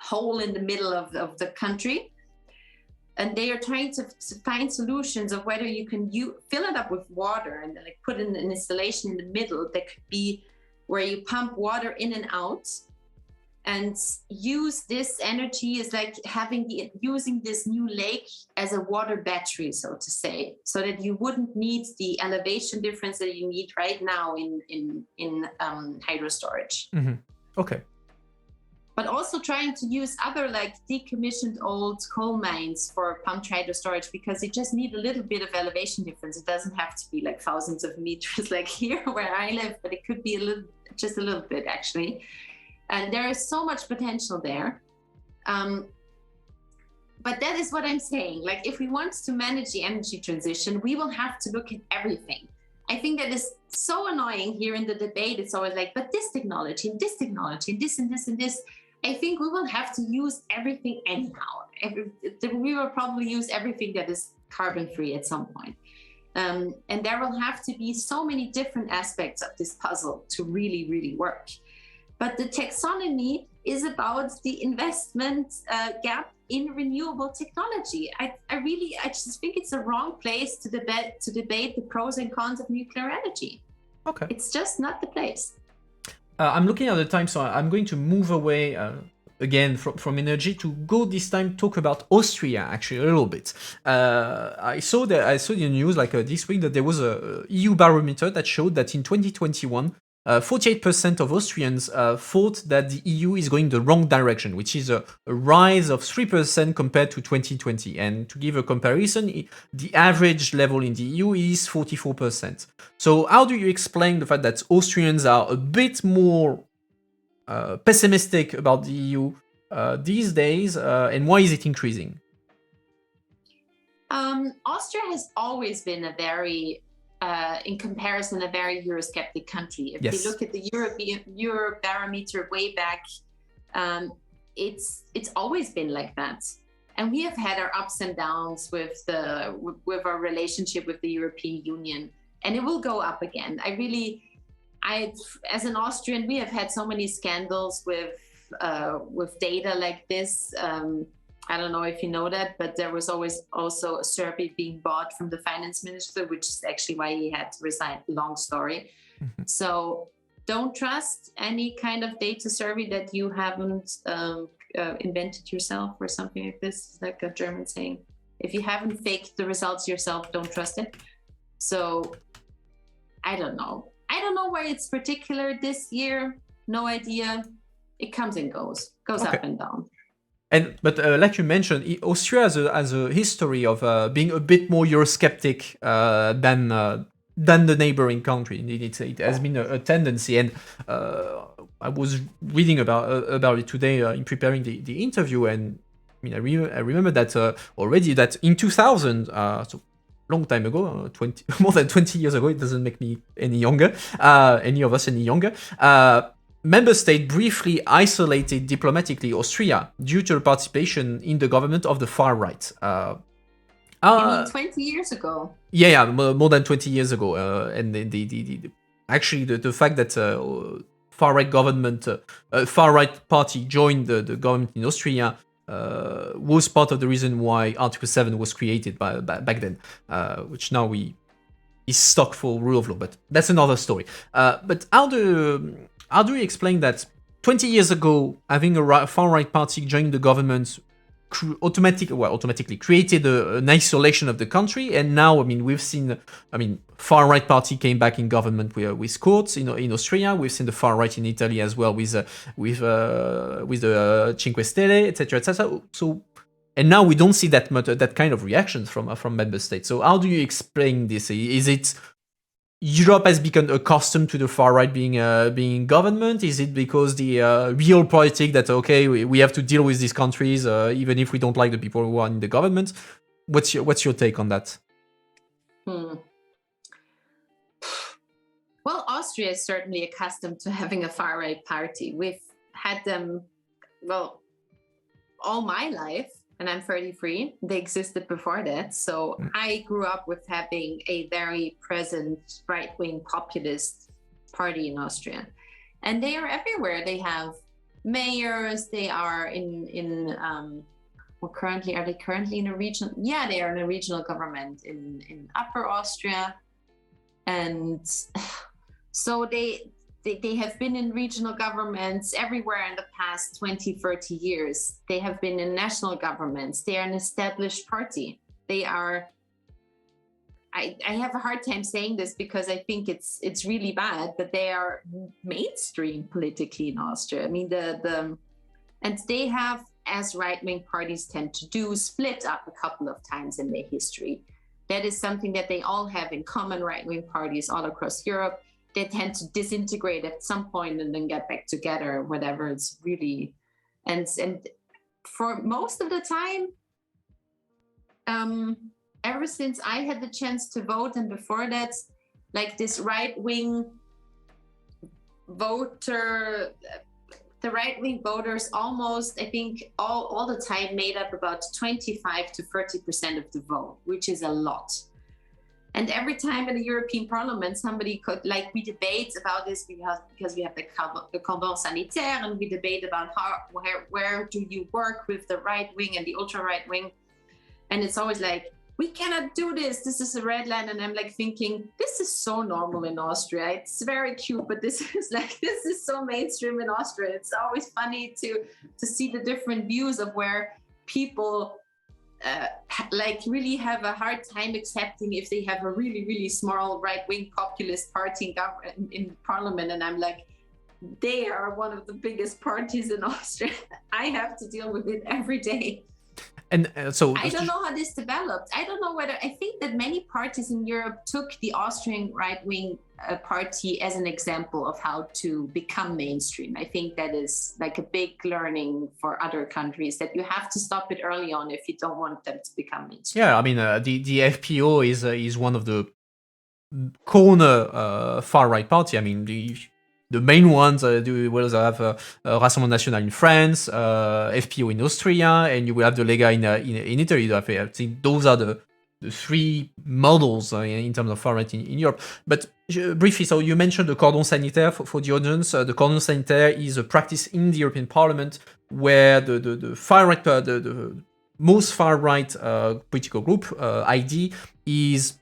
hole in the middle of the country. And they are trying to find solutions of whether you can fill it up with water and like put in an installation in the middle that could be where you pump water in and out and use this energy is like using this new lake as a water battery, so to say, so that you wouldn't need the elevation difference that you need right now in hydro storage. Mm-hmm. Okay. But also trying to use other like decommissioned old coal mines for pumped hydro storage, because you just need a little bit of elevation difference. It doesn't have to be like thousands of meters like here where I live, but it could be just a little bit actually. And there is so much potential there. But that is what I'm saying. Like, if we want to manage the energy transition, we will have to look at everything. I think that is so annoying here in the debate. It's always like, but this technology and this technology and this and this and this. I think we will have to use everything anyhow. We will probably use everything that is carbon free at some point. And there will have to be so many different aspects of this puzzle to really, really work. But the taxonomy is about the investment gap in renewable technology. I just think it's the wrong place to debate the pros and cons of nuclear energy. Okay. It's just not the place. I'm looking at the time, so I'm going to move away again from energy to go this time talk about Austria actually a little bit. I saw in the news like this week that there was a EU Barometer that showed that in 2021, 48% of Austrians thought that the EU is going the wrong direction, which is a rise of 3% compared to 2020. And to give a comparison, the average level in the EU is 44%. So how do you explain the fact that Austrians are a bit more pessimistic about the EU these days, and why is it increasing? Austria has always been a very in comparison, a very Eurosceptic country. If you look at the Eurobarometer way back, it's always been like that. And we have had our ups and downs with our relationship with the European Union, and it will go up again. As an Austrian, we have had so many scandals with data like this. I don't know if you know that, but there was always also a survey being bought from the finance minister, which is actually why he had to resign. Long story. Mm-hmm. So don't trust any kind of data survey that you haven't invented yourself or something like this, like a German saying. If you haven't faked the results yourself, don't trust it. So I don't know. I don't know why it's particular this year. No idea. It comes and goes okay. Up and down. But like you mentioned, Austria has a history of being a bit more Eurosceptic than the neighboring country. Indeed, it has been a tendency, and I was reading about it today in preparing the interview, and I mean I remember that already that in 2000, so long time ago, more than 20 years ago. It doesn't make me any younger, any of us any younger. Member state briefly isolated diplomatically Austria due to participation in the government of the far right. You mean 20 years ago? Yeah, more than 20 years ago. And the fact that far right government, far right party joined the government in Austria was part of the reason why Article 7 was created back then, which now is stuck for rule of law. But that's another story. But how do you explain that 20 years ago, having a far-right party join the government automatically created an isolation of the country, and now, I mean, we've seen, far-right party came back in government with Kurz in Austria. We've seen the far-right in Italy as well with the Cinque Stelle, etc., etc. So, and now we don't see that kind of reactions from member states. So, how do you explain this? Is it Europe has become accustomed to the far right being in government? Is it because the real politic that we have to deal with these countries even if we don't like the people who are in the government? What's your take on that? Well, Austria is certainly accustomed to having a far right party. We've had them all my life. And I'm 33. They existed before that. So I grew up with having a very present right-wing populist party in Austria. And they are everywhere. They have mayors. They are are they currently in a region? Yeah, they are in a regional government in Upper Austria. And so they have been in regional governments everywhere in the past 20, 30 years. They have been in national governments. They are an established party. They are, I have a hard time saying this because I think it's really bad, but they are mainstream politically in Austria. I mean, and they have, as right-wing parties tend to do, split up a couple of times in their history. That is something that they all have in common, right-wing parties all across Europe. They tend to disintegrate at some point and then get back together, whatever it's really. And for most of the time, ever since I had the chance to vote, and before that, like this right-wing voter, the right-wing voters almost, I think, all the time made up about 25 to 30% of the vote, which is a lot. And every time in the European Parliament, somebody could, like, we debate about this because we have the cordon sanitaire, and we debate about where do you work with the right wing and the ultra right wing. And it's always like, we cannot do this. This is a red line. And I'm like thinking, this is so normal in Austria. It's very cute, but this is so mainstream in Austria. It's always funny to see the different views of where people like really have a hard time accepting if they have a really, really small right-wing populist party in parliament. And I'm like, they are one of the biggest parties in Austria. I have to deal with it every day. And so I don't know how this developed. I don't know whether, I think that many parties in Europe took the Austrian right-wing party as an example of how to become mainstream. I think that is like a big learning for other countries, that you have to stop it early on if you don't want them to become mainstream. Yeah, I mean, the FPO is one of the corner far right party. I mean, the main ones have Rassemblement National in France, FPO in Austria, and you will have the Lega in Italy. I think those are the three models in terms of far right in Europe. But briefly, so you mentioned the cordon sanitaire for the audience. The cordon sanitaire is a practice in the European Parliament where the far right, the most far right political group, ID, is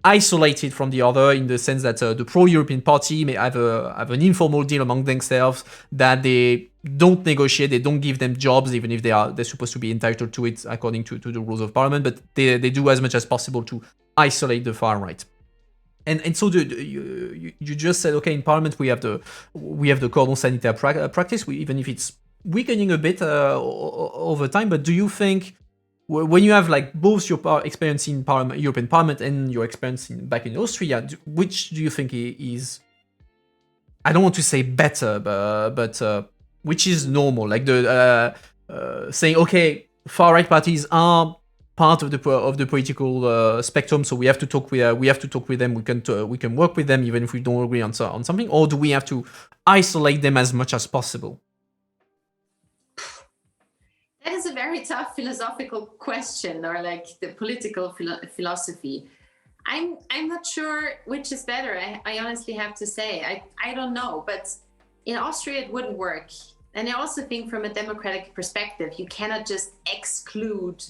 isolated from the other, in the sense that the pro-European party may have an informal deal among themselves that they don't negotiate, they don't give them jobs, even if they're supposed to be entitled to it according to the rules of parliament, but they do as much as possible to isolate the far right. And so you just said, okay, in parliament we have the cordon sanitaire practice, even if it's weakening a bit over time. But do you think, when you have like both your experience in European Parliament and your experience back in Austria, which do you think is, I don't want to say better, but which is normal? Like the saying, okay, far right parties are part of the political spectrum, so we have to talk with them. We can work with them even if we don't agree on something, or do we have to isolate them as much as possible? That is a very tough philosophical question, or like the political philosophy. I'm not sure which is better. I honestly have to say, I don't know, but in Austria it wouldn't work. And I also think from a democratic perspective, you cannot just exclude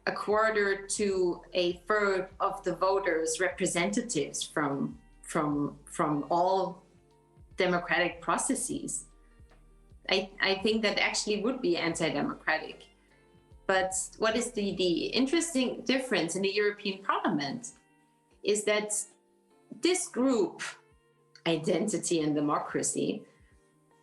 a quarter to a third of the voters' representatives from all democratic processes. I think that actually would be anti-democratic. But what is the interesting difference in the European Parliament is that this group, Identity and Democracy,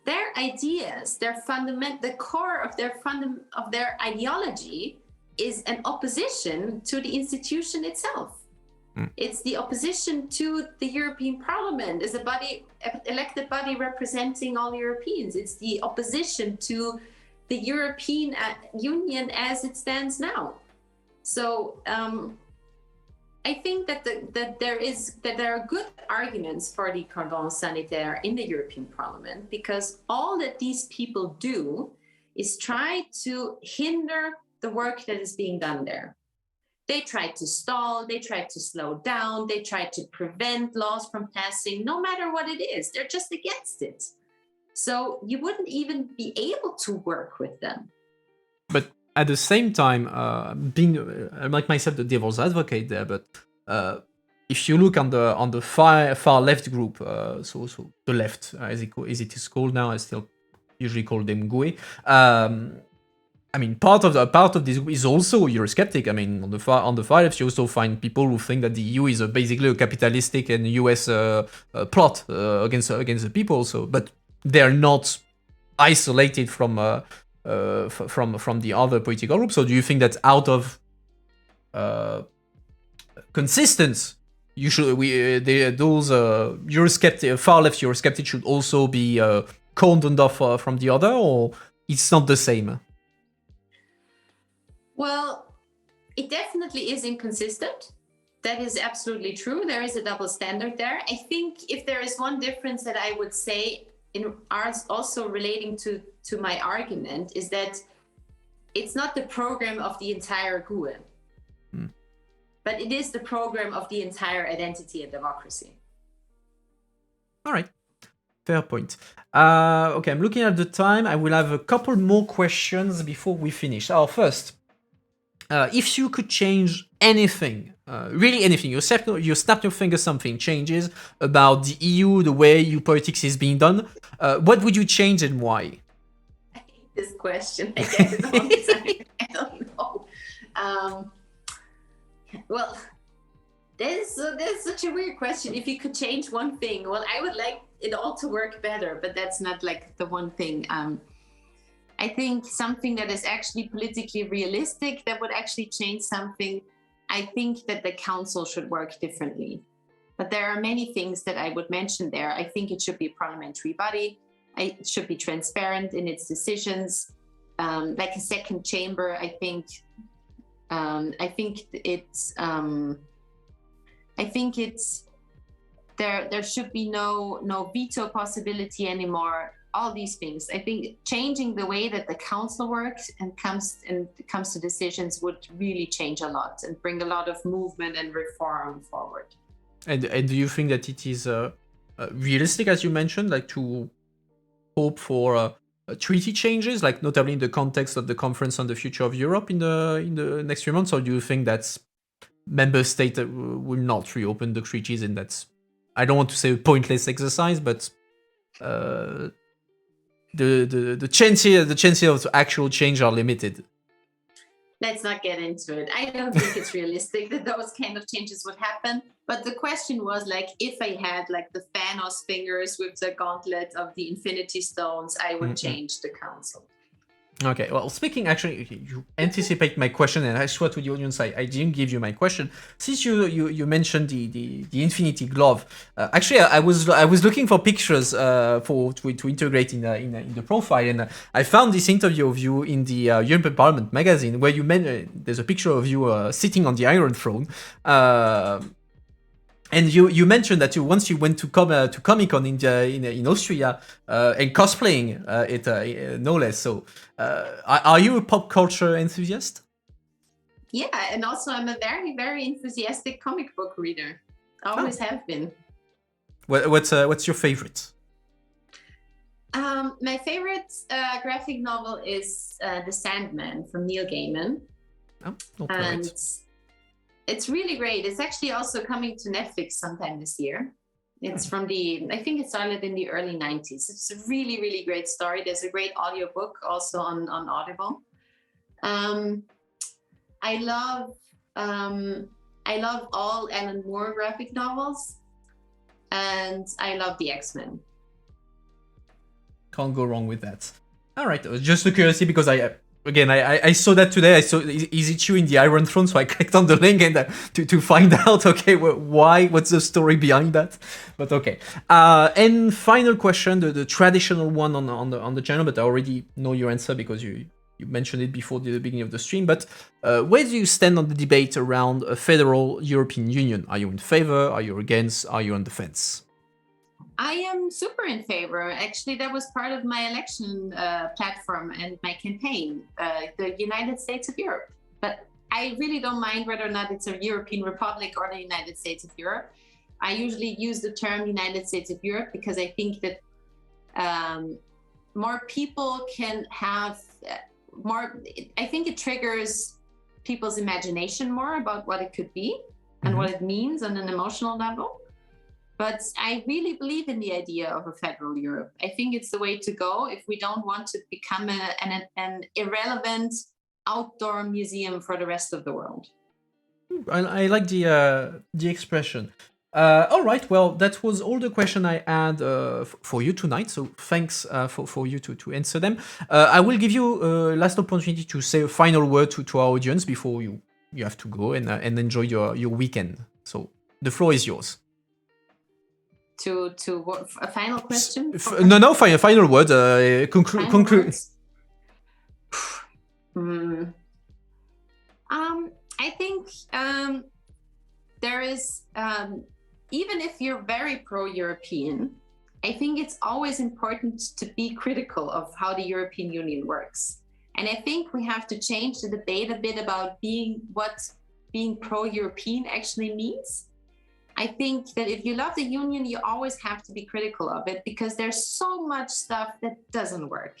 their ideas, the core of their ideology is an opposition to the institution itself. It's the opposition to the European Parliament as elected body representing all Europeans. It's the opposition to the European Union as it stands now. So I think that there are good arguments for the cordon sanitaire in the European Parliament, because all that these people do is try to hinder the work that is being done there. They try to stall, they try to slow down, they try to prevent laws from passing, no matter what it is. They're just against it. So you wouldn't even be able to work with them. But at the same time, being like myself, the devil's advocate there, but if you look on the far left group, so the left, as it is called now, I still usually call them GUE. I mean, part of this is also Eurosceptic. I mean, on the far left, you also find people who think that the EU is basically a capitalistic and US plot against the people. So, but they are not isolated from the other political groups. So, do you think that out of consistence, those Eurosceptic, far left Eurosceptic should also be cordoned off from the other, or it's not the same? Well, it definitely is inconsistent. That is absolutely true. There is a double standard there. I think if there is one difference that I would say in ours, also relating to my argument, is that it's not the program of the entire GUE, but it is the program of the entire identity and democracy. All right. Fair point. Okay, I'm looking at the time. I will have a couple more questions before we finish. First, if you could change anything, really anything, you snap your finger, something changes about the EU, the way EU politics is being done, what would you change and why? I hate this question. I get it all the time. I don't know. Well, that's such a weird question. If you could change one thing, well, I would like it all to work better, but that's not like the one thing. I think something that is actually politically realistic that would actually change something. I think that the council should work differently. But there are many things that I would mention there. I think it should be a parliamentary body. It should be transparent in its decisions. Like a second chamber, I think there should be no veto possibility anymore. All these things. I think changing the way that the council works and comes to decisions would really change a lot and bring a lot of movement and reform forward. And do you think that it is realistic, as you mentioned, like to hope for treaty changes, like notably in the context of the conference on the future of Europe in the next few months, or do you think that member states will not reopen the treaties, and that's, I don't want to say a pointless exercise, but the chances of actual change are limited? Let's not get into it. I don't think it's realistic that those kind of changes would happen. But the question was like, if I had like the Thanos fingers with the gauntlet of the Infinity Stones, I would change the council. Okay, well, speaking, actually, you anticipate my question, and I swear to the audience, I didn't give you my question. Since you mentioned the Infinity Glove, actually, I was looking for pictures to integrate in the profile, and I found this interview of you in the European Parliament magazine, where you there's a picture of you sitting on the Iron Throne. And you mentioned that once you went to Comic-Con in Austria and cosplaying it, no less. So, are you a pop culture enthusiast? Yeah, and also I'm a very, very enthusiastic comic book reader. Always have been. What's your favorite? My favorite graphic novel is The Sandman from Neil Gaiman. And it's really great. It's actually also coming to Netflix sometime this year. It's from I think it started in the early 90s. It's a really, really great story. There's a great audiobook also on Audible. I love all Alan Moore graphic novels, and I love the X-Men. Can't go wrong with that. All right, just a curiosity, because I saw that today. I saw Is It You in the Iron Throne, so I clicked on the link and to find out, okay, what's the story behind that? But okay. And final question, the traditional one on the channel, but I already know your answer because you mentioned it before the beginning of the stream. But where do you stand on the debate around a federal European Union? Are you in favor? Are you against? Are you on the fence? I am super in favor. Actually, that was part of my election platform and my campaign, the United States of Europe. But I really don't mind whether or not it's a European Republic or the United States of Europe. I usually use the term United States of Europe because I think that more people can have more, I think it triggers people's imagination more about what it could be. and what it means on an emotional level. But I really believe in the idea of a federal Europe. I think it's the way to go if we don't want to become an irrelevant outdoor museum for the rest of the world. I like the expression. All right, well, that was all the question I had for you tonight. So thanks for you to answer them. I will give you a last opportunity to say a final word to our audience before you have to go and enjoy your weekend. So the floor is yours. To what, a final question? No, final word. Conclude. I think there is, even if you're very pro-European, I think it's always important to be critical of how the European Union works. And I think we have to change the debate a bit about what being pro-European actually means. I think that if you love the union, you always have to be critical of it because there's so much stuff that doesn't work.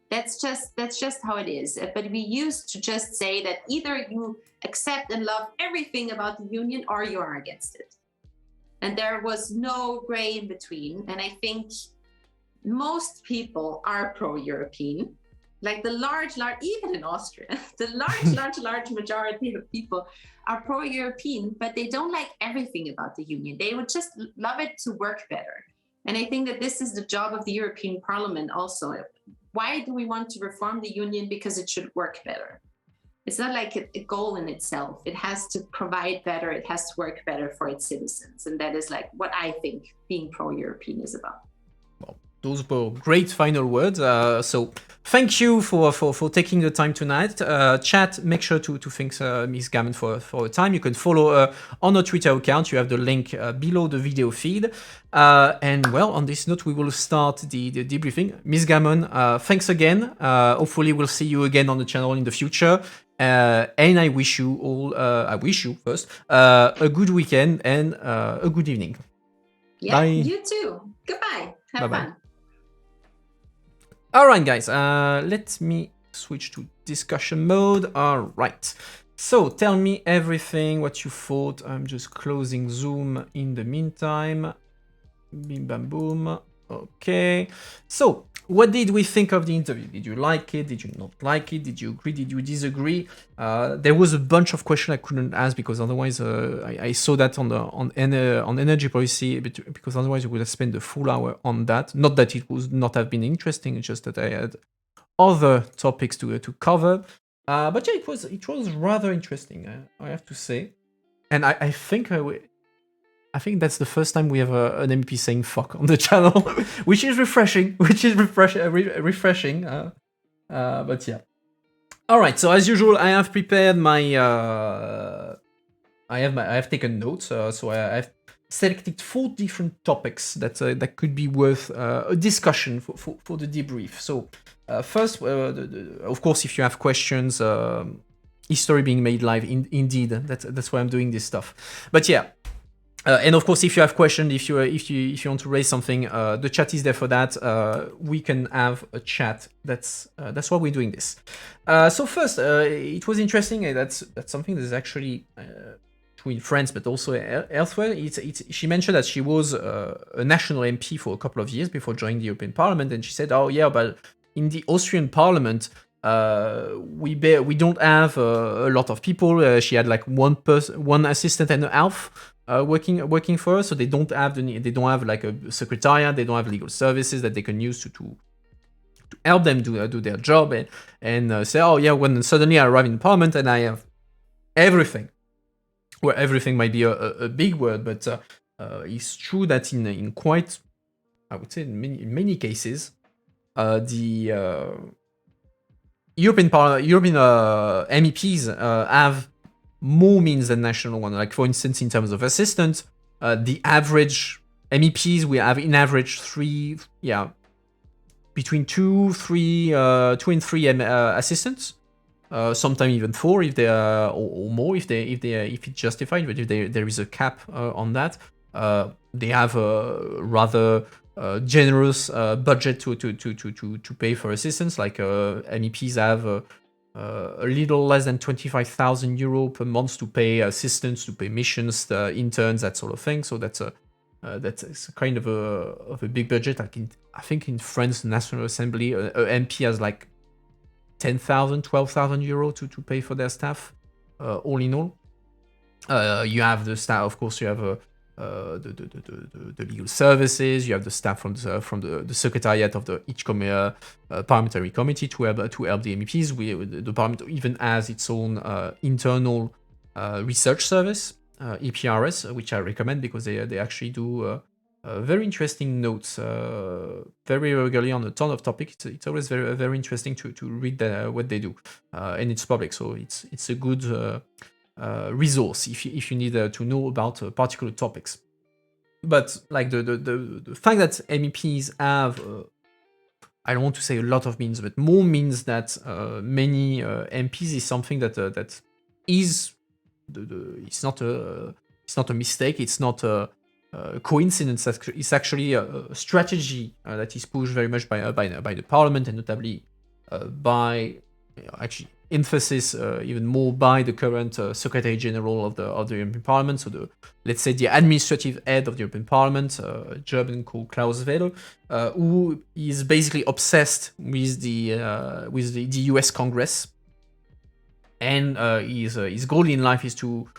That's just how it is. But we used to just say that either you accept and love everything about the union or you are against it. And there was no gray in between. And I think most people are pro-European. Like the large, even in Austria, the large majority of people are pro-European, but they don't like everything about the union. They would just love it to work better. And I think that this is the job of the European Parliament also. Why do we want to reform the union? Because it should work better. It's not like a goal in itself. It has to provide better. It has to work better for its citizens. And that is like what I think being pro-European is about. Those were great final words. So thank you for taking the time tonight. Chat, make sure to thank Ms. Gamon for her time. You can follow her on her Twitter account. You have the link below the video feed. And well, on this note, we will start the debriefing. Ms. Gamon, thanks again. Hopefully we'll see you again on the channel in the future. And I wish you all, first, a good weekend and a good evening. Yeah, bye. You too. Goodbye. Have fun. All right, guys, let me switch to discussion mode. All right. So tell me everything, what you thought. I'm just closing Zoom in the meantime. Bim, bam, boom. Okay. So what did we think of the interview? Did you like it? Did you not like it? Did you agree? Did you disagree? There was a bunch of questions I couldn't ask because otherwise I saw that on energy policy, because otherwise we would have spent a full hour on that. Not that it would not have been interesting, it's just that I had other topics to cover. But yeah, it was rather interesting, I have to say. And I think that's the first time we have an MP saying fuck on the channel, which is refreshing. Refreshing. But yeah. All right. So as usual, I have prepared my. I have taken notes. So I've selected 4 different topics that could be worth a discussion for the debrief. So first, of course, if you have questions, history being made live. Indeed, that's why I'm doing this stuff. But yeah. And of course, if you have questions, if you want to raise something, the chat is there for that. We can have a chat. That's why we're doing this. So first, it was interesting. That's something that is actually true in France, but also elsewhere. She mentioned that she was a national MP for a couple of years before joining the European Parliament, and she said, "Oh yeah, but in the Austrian Parliament, we don't have a lot of people." She had like one assistant and a half. Working for us, so they don't have like a secretariat, they don't have legal services that they can use to help them do their job and say, oh yeah, when suddenly I arrive in Parliament and I have everything. Well, everything might be a big word, but it's true that in quite, I would say in many cases, the European MEPs have more means than national one. Like for instance, in terms of assistants, the average MEPs we have in average between two and three assistants. Sometimes even 4 if they are or more if it's justified. But if there is a cap on that, they have a rather generous budget to pay for assistance. Like MEPs have. a little less than 25,000 euro per month to pay assistants, to pay missions, the interns, that sort of thing. So that's a kind of a big budget. I think in France, the National Assembly, a MP has like 10,000, 12,000 euro to pay for their staff, all in all. You have the staff, of course. You have the legal services. You have the staff from the secretariat of each parliamentary committee to help the MEPs. The parliament even has its own internal research service, EPRS, which I recommend because they actually do very interesting notes very regularly on a ton of topics. It's always very very interesting to read what they do, and it's public, so it's a good resource if you need to know about particular topics. But like the fact that MEPs have, I don't want to say a lot of means, but more means that many MPs is something that is it's not a mistake. It's not a coincidence. It's actually a strategy that is pushed very much by the parliament, and notably by actually emphasis even more by the current Secretary General of the European Parliament. So let's say the administrative head of the European Parliament, a German called Klaus Welle, who is basically obsessed with the US Congress, and his goal in life is to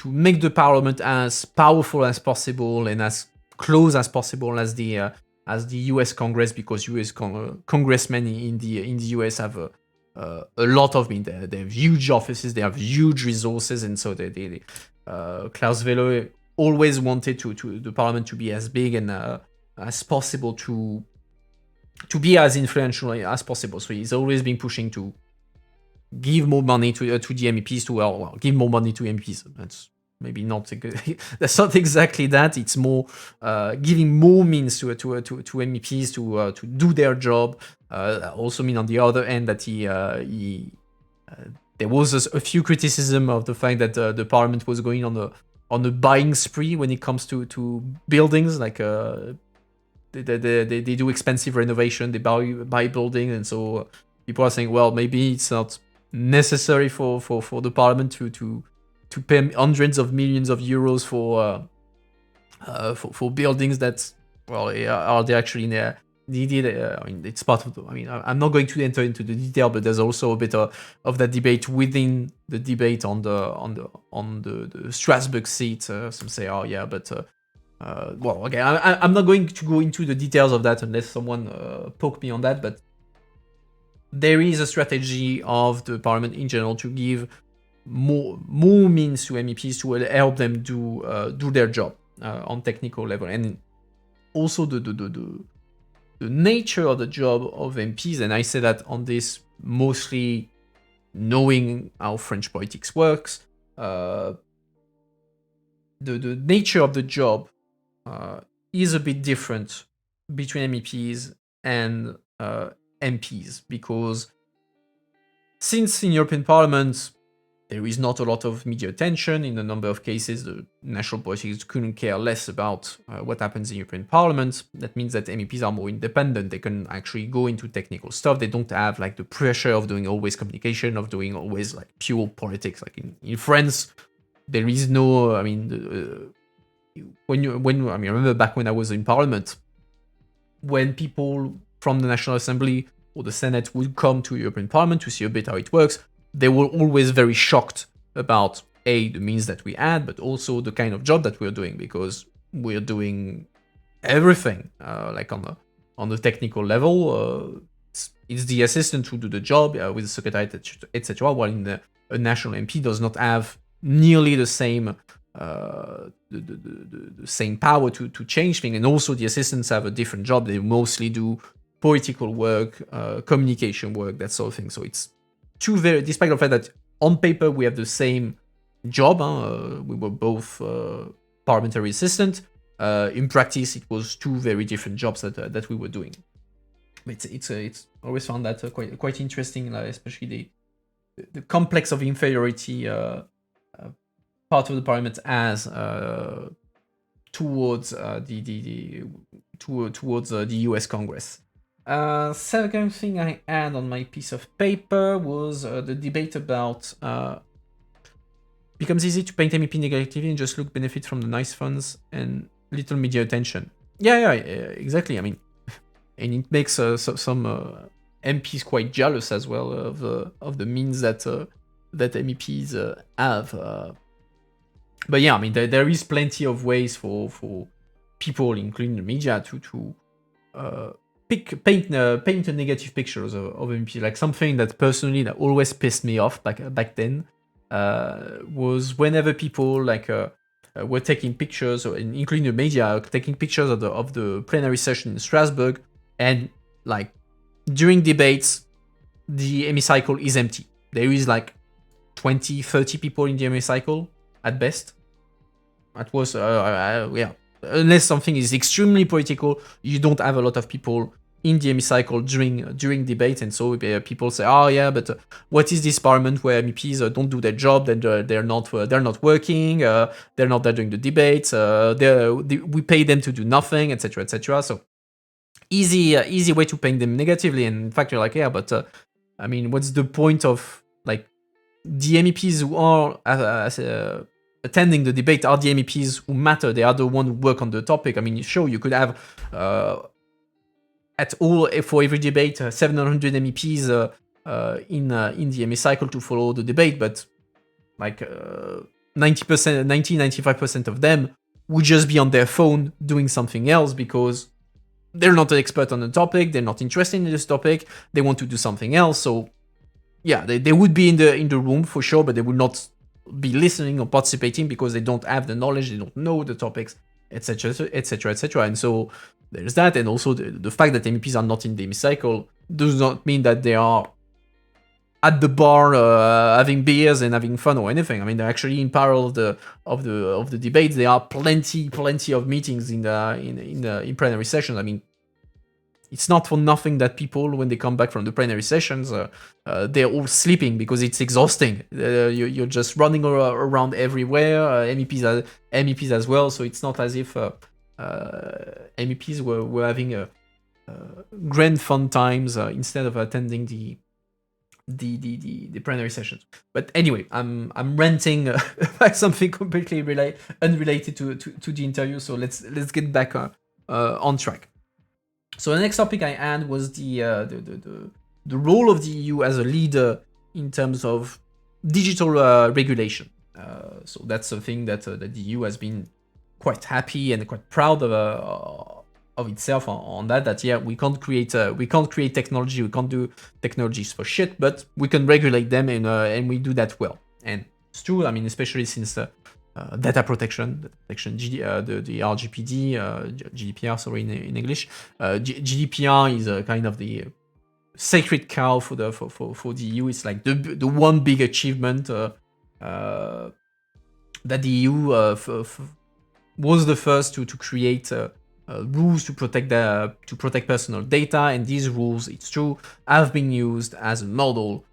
make the Parliament as powerful as possible and as close as possible as the US Congress, because US congressmen in the US have a lot of means. They have huge offices, they have huge resources, and so Klaus Welle always wanted the parliament to be as big and as possible, to be as influential as possible. So he's always been pushing to give more money to the MEPs, give more money to MPs. That's maybe not that's not exactly that. It's more giving more means to MEPs to do their job. Also mean on the other end that there was a few criticism of the fact that the parliament was going on a buying spree when it comes to buildings. Like they do expensive renovation, they buy buildings, and so people are saying, well, maybe it's not necessary for the parliament to pay hundreds of millions of euros for buildings that, well, are they actually needed? I mean, it's part of I'm not going to enter into the detail, but there's also a bit of that debate within the debate on the Strasbourg seat. Some say, oh yeah, but well, okay, I'm not going to go into the details of that unless someone poke me on that, but there is a strategy of the parliament in general to give more means to MEPs to help them do their job on technical level. And also the nature of the job of MPs, and I say that on this mostly knowing how French politics works, the nature of the job is a bit different between MEPs and MPs, because since in European Parliament there is not a lot of media attention, in a number of cases the national politics couldn't care less about what happens in European Parliament. That means that MEPs are more independent. They can actually go into technical stuff. They don't have like the pressure of doing always communication, of doing always like pure politics. Like in France, there is no, I remember back when I was in Parliament, when people from the National Assembly or the Senate would come to European Parliament to see a bit how it works, they were always very shocked about the means that we had, but also the kind of job that we're doing, because we're doing everything like on the technical level. It's the assistant who do the job with the secretariat, etc. While a national MP does not have nearly the same the same power to change things, and also the assistants have a different job. They mostly do political work, communication work, that sort of thing. So it's despite the fact that on paper we have the same job, we were both parliamentary assistant. In practice, it was two very different jobs that we were doing. It's always found that quite interesting, especially the complex of inferiority part of the parliament has towards the US Congress. Second thing I had on my piece of paper was the debate about becomes easy to paint MEP negatively and just look benefit from the nice funds and little media attention. Yeah, exactly. I mean, and it makes some MPs quite jealous as well of the means that MEPs have. But yeah, I mean, there is plenty of ways for people, including the media, to paint negative pictures of MP. Like something that personally that always pissed me off back then was whenever people were taking pictures, or including the media, taking pictures of the plenary session in Strasbourg, and like during debates, the hemicycle is empty. There is like 20, 30 people in the hemicycle at best. That was yeah. Unless something is extremely political, you don't have a lot of people in the hemicycle during debate, and so people say, "Oh yeah, but what is this parliament where MEPs don't do their job? Then they're not working. They're not there during the debates. We pay them to do nothing, etc., etc." So easy way to paint them negatively. And in fact, you're like, yeah, but I mean, what's the point of like the MEPs who are attending the debate are the MEPs who matter. They are the ones who work on the topic. I mean, sure, you could have at all for every debate 700 MEPs in the hemicycle to follow the debate, but like 95% of them would just be on their phone doing something else because they're not an expert on the topic, they're not interested in this topic, they want to do something else. So yeah, they would be in the room for sure, but they would not be listening or participating because they don't have the knowledge, they don't know the topics, etc., etc., etc. And so there's that, and also the fact that MEPs are not in the hemicycle does not mean that they are at the bar having beers and having fun or anything. I mean, they're actually in parallel of the debates. There are plenty of meetings in plenary sessions. I mean, it's not for nothing that people, when they come back from the plenary sessions, they're all sleeping because it's exhausting. You're just running around everywhere. MEPs as well. So it's not as if MEPs were having grand fun times instead of attending the plenary sessions. But anyway, I'm ranting about something completely unrelated to the interview. So let's get back on track. So the next topic I had was the role of the EU as a leader in terms of digital regulation. So that's something that the EU has been quite happy and quite proud of itself on that. That yeah, we can't create technology, we can't do technologies for shit, but we can regulate them and we do that well. And it's true. I mean, especially since data protection, the RGPD, GDPR, sorry, in English. GDPR is kind of the sacred cow for the EU. It's like the one big achievement that the EU was the first to create rules to protect personal data, and these rules, it's true, have been used as a model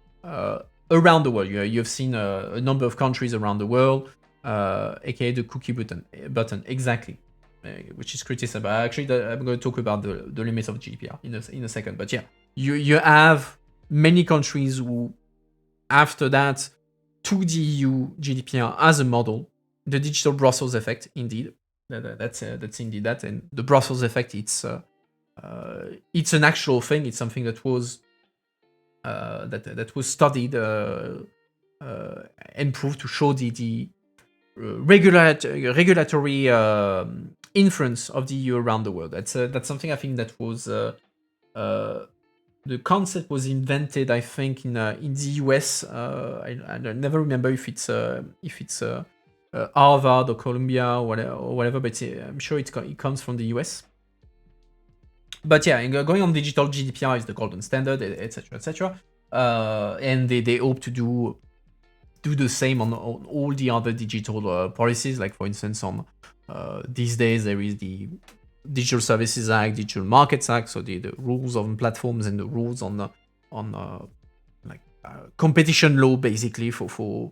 around the world. You've seen a number of countries around the world. Aka the cookie button exactly, which is criticized. But actually, I'm going to talk about the limits of GDPR in a second. But yeah, you have many countries who, after that, took the EU GDPR as a model. The digital Brussels effect, indeed, that's indeed that. And the Brussels effect, it's an actual thing. It's something that was that was studied and proved to show the regulatory influence of the EU around the world. That's something I think that was the concept was invented, I think, in the US. I never remember if it's Harvard or Columbia or whatever, but I'm sure it comes from the US. But yeah, going on digital, GDPR is the golden standard, etc., etc. And they hope to do the same on all the other digital policies. Like, for instance, on these days there is the Digital Services Act, Digital Markets Act, so the rules on platforms and the rules on competition law, basically for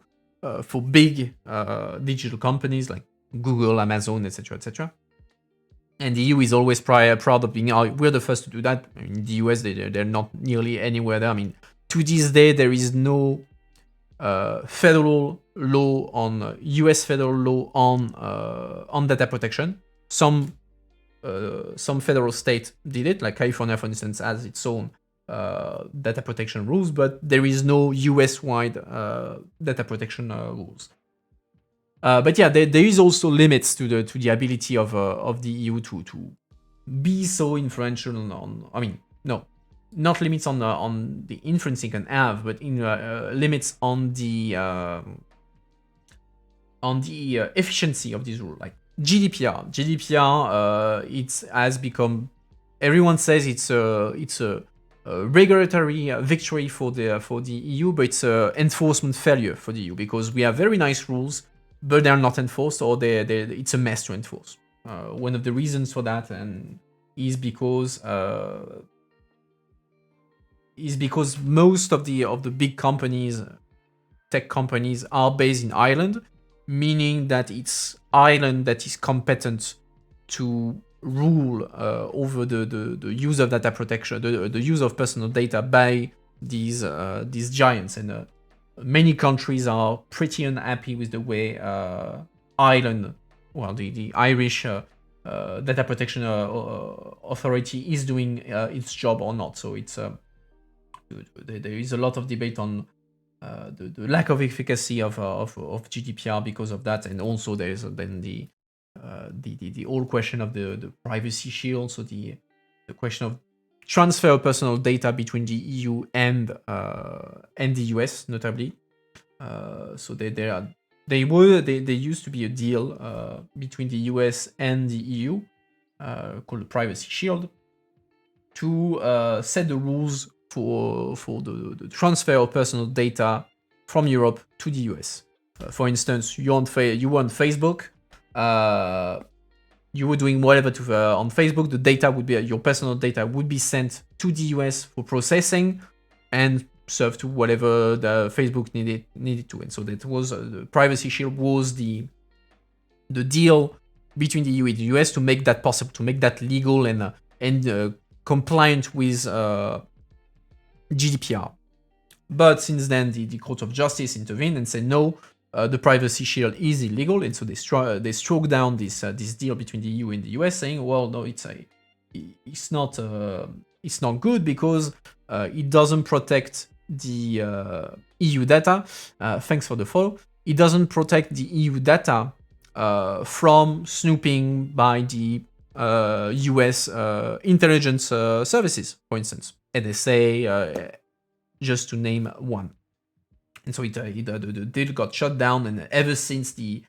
big digital companies like Google, Amazon, etc., etc. And the EU is always proud of being, we're the first to do that. In the US, they're not nearly anywhere there. I mean, to this day, there is no federal law on US federal law on data protection. Some federal state did it, like California, for instance, has its own data protection rules, but there is no US-wide data protection rules. But yeah, there is also limits to the ability of the EU to be so influential on. I mean, no, not limits on the influence it can have, but in limits on the efficiency of this rule. Like GDPR, it has become. Everyone says it's a regulatory victory for the EU, but it's an enforcement failure for the EU because we have very nice rules, but they're not enforced, or it's a mess to enforce. One of the reasons for that is because most of the big companies, tech companies, are based in Ireland, meaning that it's Ireland that is competent to rule over the use of data protection, the use of personal data by these giants, and many countries are pretty unhappy with the way Ireland, well, the Irish data protection authority is doing its job or not. So it's there is a lot of debate on the lack of efficacy of GDPR because of that, and also there is then the whole question of the privacy shield, so the question of transfer of personal data between the EU and the US, notably. So there used to be a deal between the US and the EU called the Privacy Shield to set the rules for the transfer of personal data from Europe to the US. For instance, you were on Facebook. You were doing whatever on Facebook. The data would be your personal data would be sent to the US for processing and served to whatever the Facebook needed to. And so that was the Privacy Shield was the deal between the EU and the US to make that possible, to make that legal and compliant with GDPR. But since then, the Court of Justice intervened and said no, the Privacy Shield is illegal, and so they struck down this deal between the EU and the US, saying, well, no, it's not good because it doesn't protect the EU data. Thanks for the follow. It doesn't protect the EU data from snooping by the US intelligence services, for instance, NSA, just to name one. And so the deal got shut down, and ever since the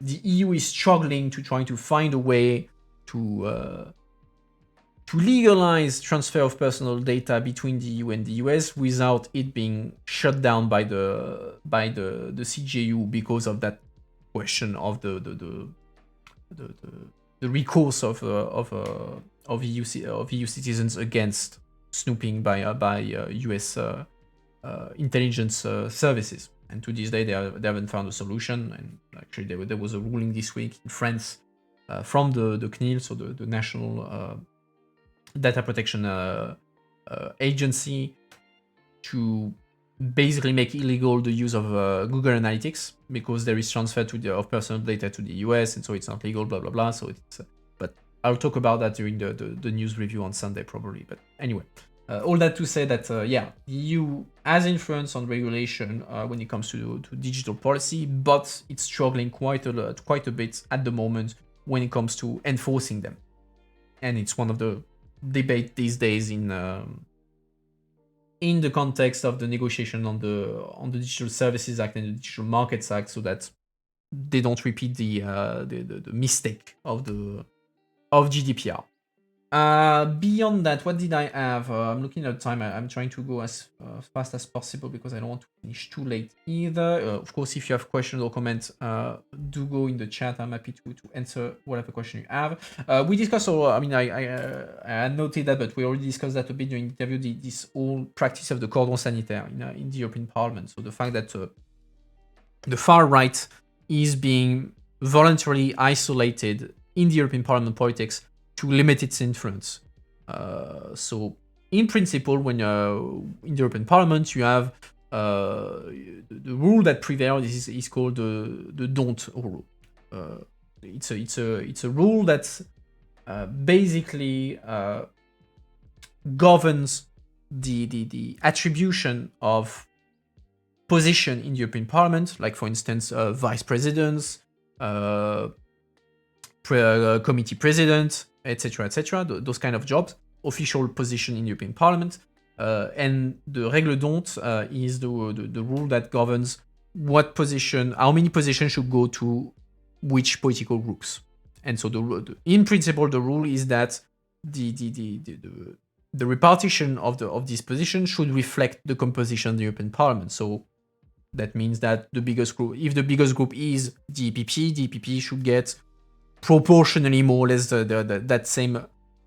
EU is struggling to trying to find a way to legalize transfer of personal data between the EU and the US without it being shut down by the CJU because of that question of the recourse of EU citizens against snooping by US intelligence services. And to this day, they haven't found a solution. And actually, there was a ruling this week in France from the CNIL, so the National Data Protection Agency, to basically make illegal the use of Google Analytics because there is transfer of personal data to the US, and so it's not legal. Blah blah blah. So it's but I'll talk about that during the news review on Sunday probably. But anyway. All that to say that, the EU has influence on regulation when it comes to digital policy, but it's struggling quite a bit at the moment when it comes to enforcing them. And it's one of the debate these days in the context of the negotiation on the Digital Services Act and the Digital Markets Act, so that they don't repeat the mistake of GDPR. Beyond that, what did I have? I'm looking at the time. I'm trying to go as fast as possible because I don't want to finish too late either. Of course, if you have questions or comments, do go in the chat. I'm happy to answer whatever question you have. We discussed, I noted that, but we already discussed that a bit during the interview, this whole practice of the cordon sanitaire in the European Parliament. So the fact that the far right is being voluntarily isolated in the European Parliament politics to limit its influence. So in principle, when in the European Parliament, you have the rule that prevails is called the don't rule. It's a rule that basically governs the attribution of position in the European Parliament, like for instance, vice presidents, committee president, etc., those kind of jobs, official position in the European Parliament. And the règle d'honte is the rule that governs what position, how many positions should go to which political groups. And so in principle, the rule is that the repartition of this position should reflect the composition of the European Parliament. So that means that the biggest group, if the biggest group is the EPP should get proportionally more or less that same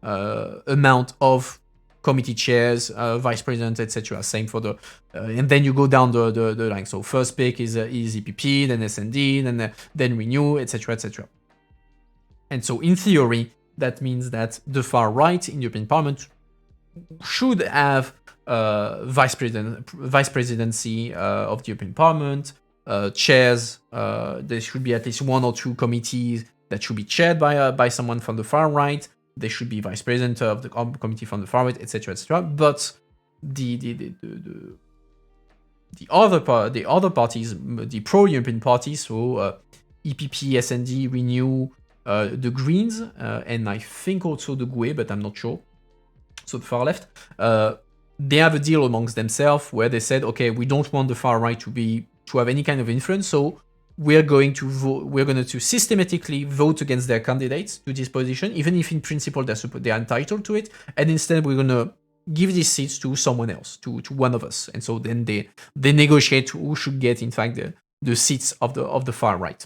amount of committee chairs, vice president, etc. Same for the, and then you go down the line. So first pick is EPP, then SND, then Renew, etc. And so in theory, that means that the far right in the European Parliament should have vice presidency of the European Parliament, chairs. There should be at least one or two committees that should be chaired by someone from the far right. There should be vice president of the committee from the far right, etc. But the other parties, the pro-European parties, so EPP, SND, Renew, the Greens, and I think also the GUE, but I'm not sure. So the far left, they have a deal amongst themselves where they said, okay, we don't want the far right to have any kind of influence, so we're going to systematically vote against their candidates to this position, even if in principle they're entitled to it, and instead we're going to give these seats to someone else, to one of us. And so then they negotiate who should get, in fact, the seats of the far right.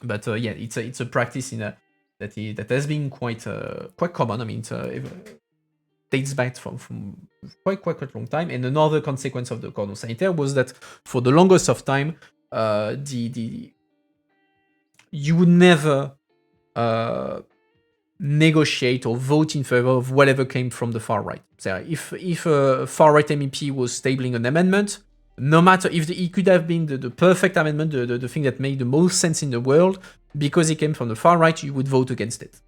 But yeah, it's a practice that has been quite common. I mean, it dates back from quite a long time. And another consequence of the cordon sanitaire was that for the longest of time, you would never negotiate or vote in favor of whatever came from the far right. So if a far right MEP was tabling an amendment, no matter if it could have been the perfect amendment, the thing that made the most sense in the world, because it came from the far right, you would vote against it.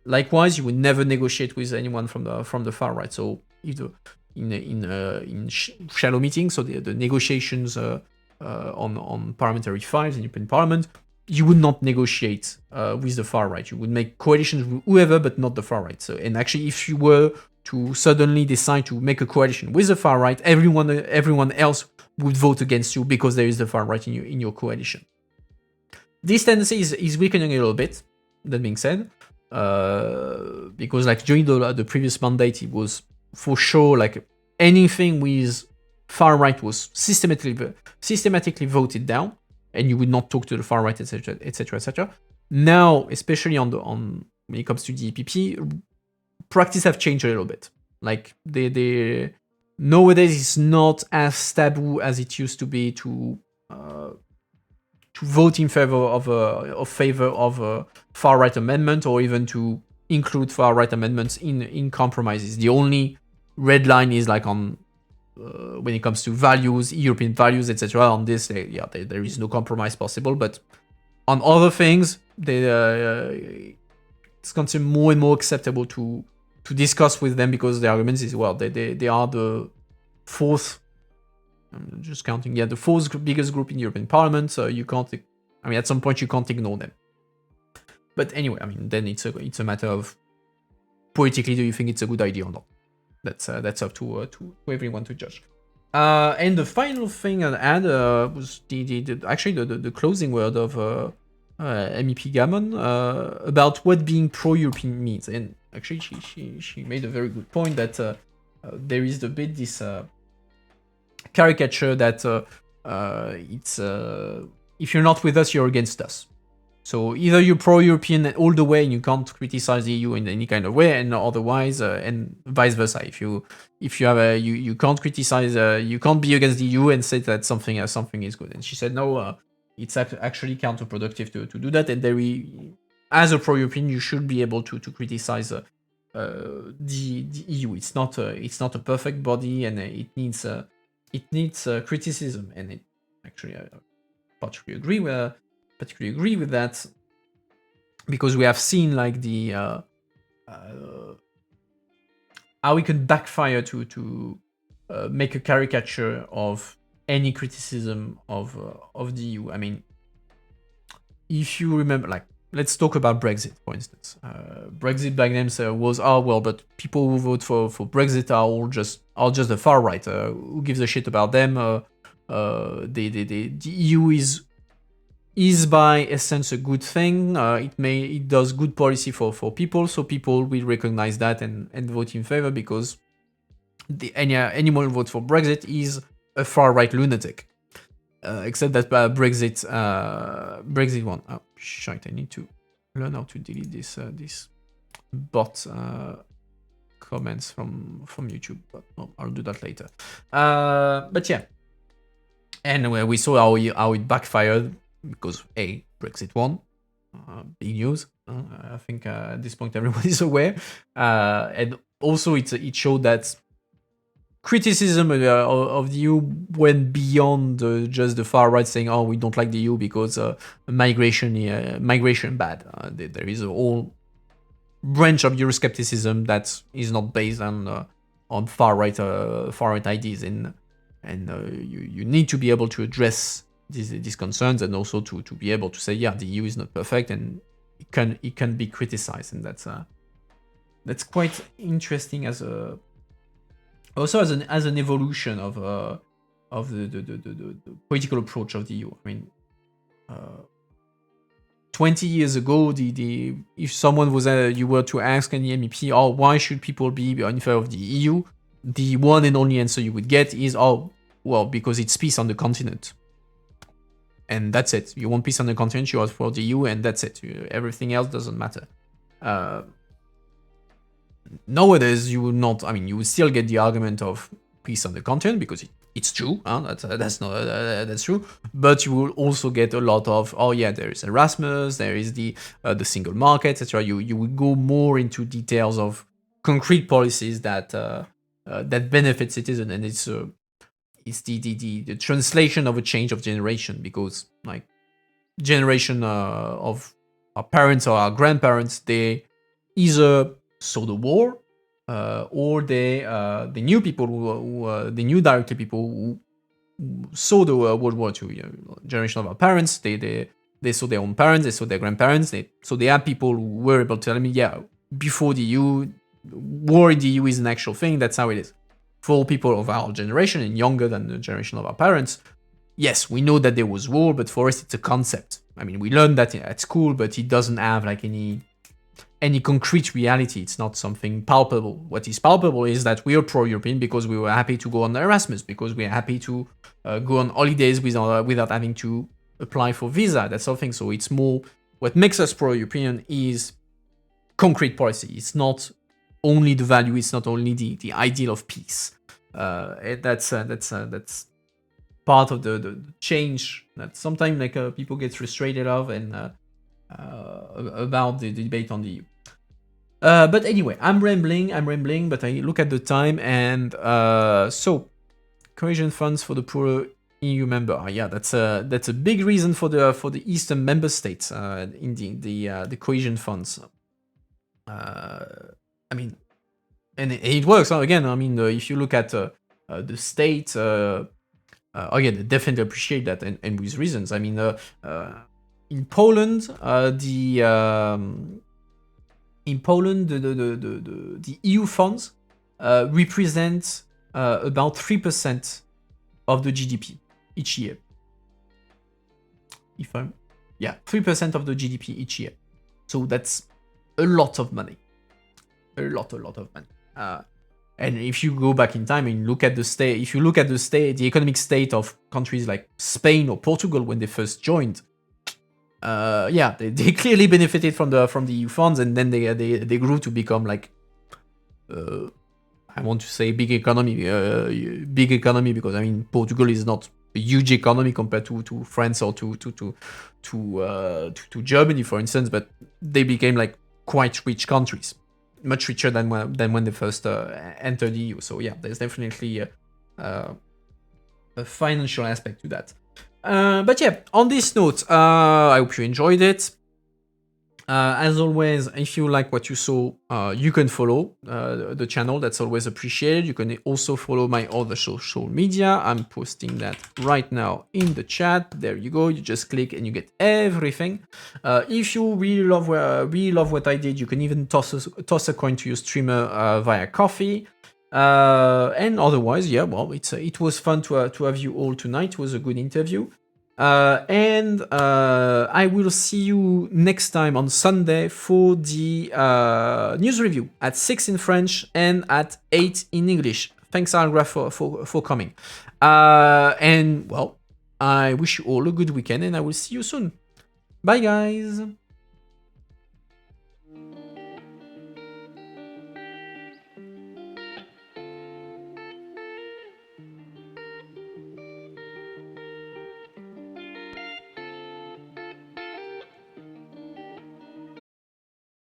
Likewise, you would never negotiate with anyone from the far right. So either in shallow meetings, so the negotiations on parliamentary files in European Parliament, you would not negotiate with the far right. You would make coalitions with whoever, but not the far right. So, and actually, if you were to suddenly decide to make a coalition with the far right, everyone else would vote against you because there is the far right in your coalition. This tendency is weakening a little bit. That being said, because like during the previous mandate, it was for sure like anything with far right was systematically voted down, and you would not talk to the far right, etc. Now, especially on when it comes to the EPP, practice have changed a little bit. Like they nowadays it's not as taboo as it used to be to vote in favor of a far right amendment, or even to include far right amendments in compromises. The only red line is like on when it comes to values, European values, etc. On this, there is no compromise possible. But on other things, it's considered more and more acceptable to discuss with them, because the argument is, well, they are the fourth. I'm just counting. Yeah, the fourth biggest group in the European Parliament. So you can't. I mean, at some point you can't ignore them. But anyway, I mean, then it's a matter of politically, do you think it's a good idea or not? That's up to everyone to judge. And the final thing I'd add was the closing word of MEP Gamon about what being pro-European means. And actually, she made a very good point that there is this caricature that it's if you're not with us, you're against us. So either you're pro-European all the way and you can't criticize the EU in any kind of way, and otherwise, and vice versa. If you have you can't criticize, you can't be against the EU and say that something is good. And she said no, it's actually counterproductive to do that. And as a pro-European, you should be able to criticize the EU. It's not a perfect body, and it needs criticism. And it actually, I particularly agree with that, because we have seen like the how we can backfire to make a caricature of any criticism of the EU. I mean, if you remember, like, let's talk about Brexit, for instance. Brexit back then was, but people who vote for Brexit are all just the far right. Who gives a shit about them? The EU is by essence a good thing. It does good policy for people, so people will recognize that and vote in favor, because anyone who votes for Brexit is a far right lunatic. Except that Brexit won. Oh shit! I need to learn how to delete this bot comments from YouTube, but I'll do that later. But yeah, anyway, we saw how it backfired, because Brexit won. Big news. I think at this point everyone is aware, and also it showed that criticism of the EU went beyond just the far right saying, we don't like the EU because migration bad. There is a whole branch of Euroscepticism that is not based on far right ideas, and you need to be able to address these concerns, and also to be able to say, the EU is not perfect, and it can be criticized, and that's quite interesting as an evolution of the political approach of the EU. I mean, 20 years ago, if someone you were to ask any MEP, why should people be in favor of the EU? The one and only answer you would get is, because it's peace on the continent. And that's it. You want peace on the continent, you are for the EU, and that's it. Everything else doesn't matter. Nowadays, you will not. I mean, you will still get the argument of peace on the continent, because it's true. That's true. But you will also get a lot of, there is Erasmus, there is the single market, etc. You will go more into details of concrete policies that benefit citizens, and it's the translation of a change of generation, because like generation of our parents or our grandparents, they either saw the war, or the new people the new directly people who saw the World War II. Generation of our parents, they saw their own parents, they saw their grandparents, so they had people who were able to tell me, before the EU, war in the EU is an actual thing, that's how it is. For people of our generation and younger than the generation of our parents, yes, we know that there was war, but for us it's a concept. I mean, we learned that at school, but it doesn't have like any concrete reality. It's not something palpable. What is palpable is that we are pro-European because we were happy to go on Erasmus, because we are happy to go on holidays without having to apply for visa, that sort of thing. So it's more, what makes us pro-European is concrete policy. It's not only the value, it's not only the ideal of peace. That's part of the change that sometimes people get frustrated of, and about the debate on the EU. But anyway, I'm rambling, but I look at the time, and so cohesion funds for the poor EU member. That's a big reason for the Eastern member states in the cohesion funds. I mean, and it works. Again, I mean, if you look at the states, again, I definitely appreciate that, and with reasons. I mean, in Poland, the EU funds represent about 3% of the GDP each year. 3% of the GDP each year. So that's a lot of money. A lot of money. And if you go back in time and look at the economic state of countries like Spain or Portugal when they first joined, they clearly benefited from the EU funds, and then they grew to become like, I want to say big economy, because I mean Portugal is not a huge economy compared to France or to Germany, for instance, but they became like quite rich countries, much richer than when they first entered the EU. So yeah, there's definitely a financial aspect to that. But yeah, on this note, I hope you enjoyed it. As always, if you like what you saw, you can follow the channel. That's always appreciated. You can also follow my other social media. I'm posting that right now in the chat. There you go. You just click and you get everything. If you really love what I did, you can even toss a coin to your streamer via Coffee. And otherwise, yeah, well, it was fun to have you all tonight. It was a good interview. And I will see you next time on Sunday for the news review at 6 in French and at 8 in English. Thanks, Algra, for coming. And well, I wish you all a good weekend and I will see you soon. Bye, guys.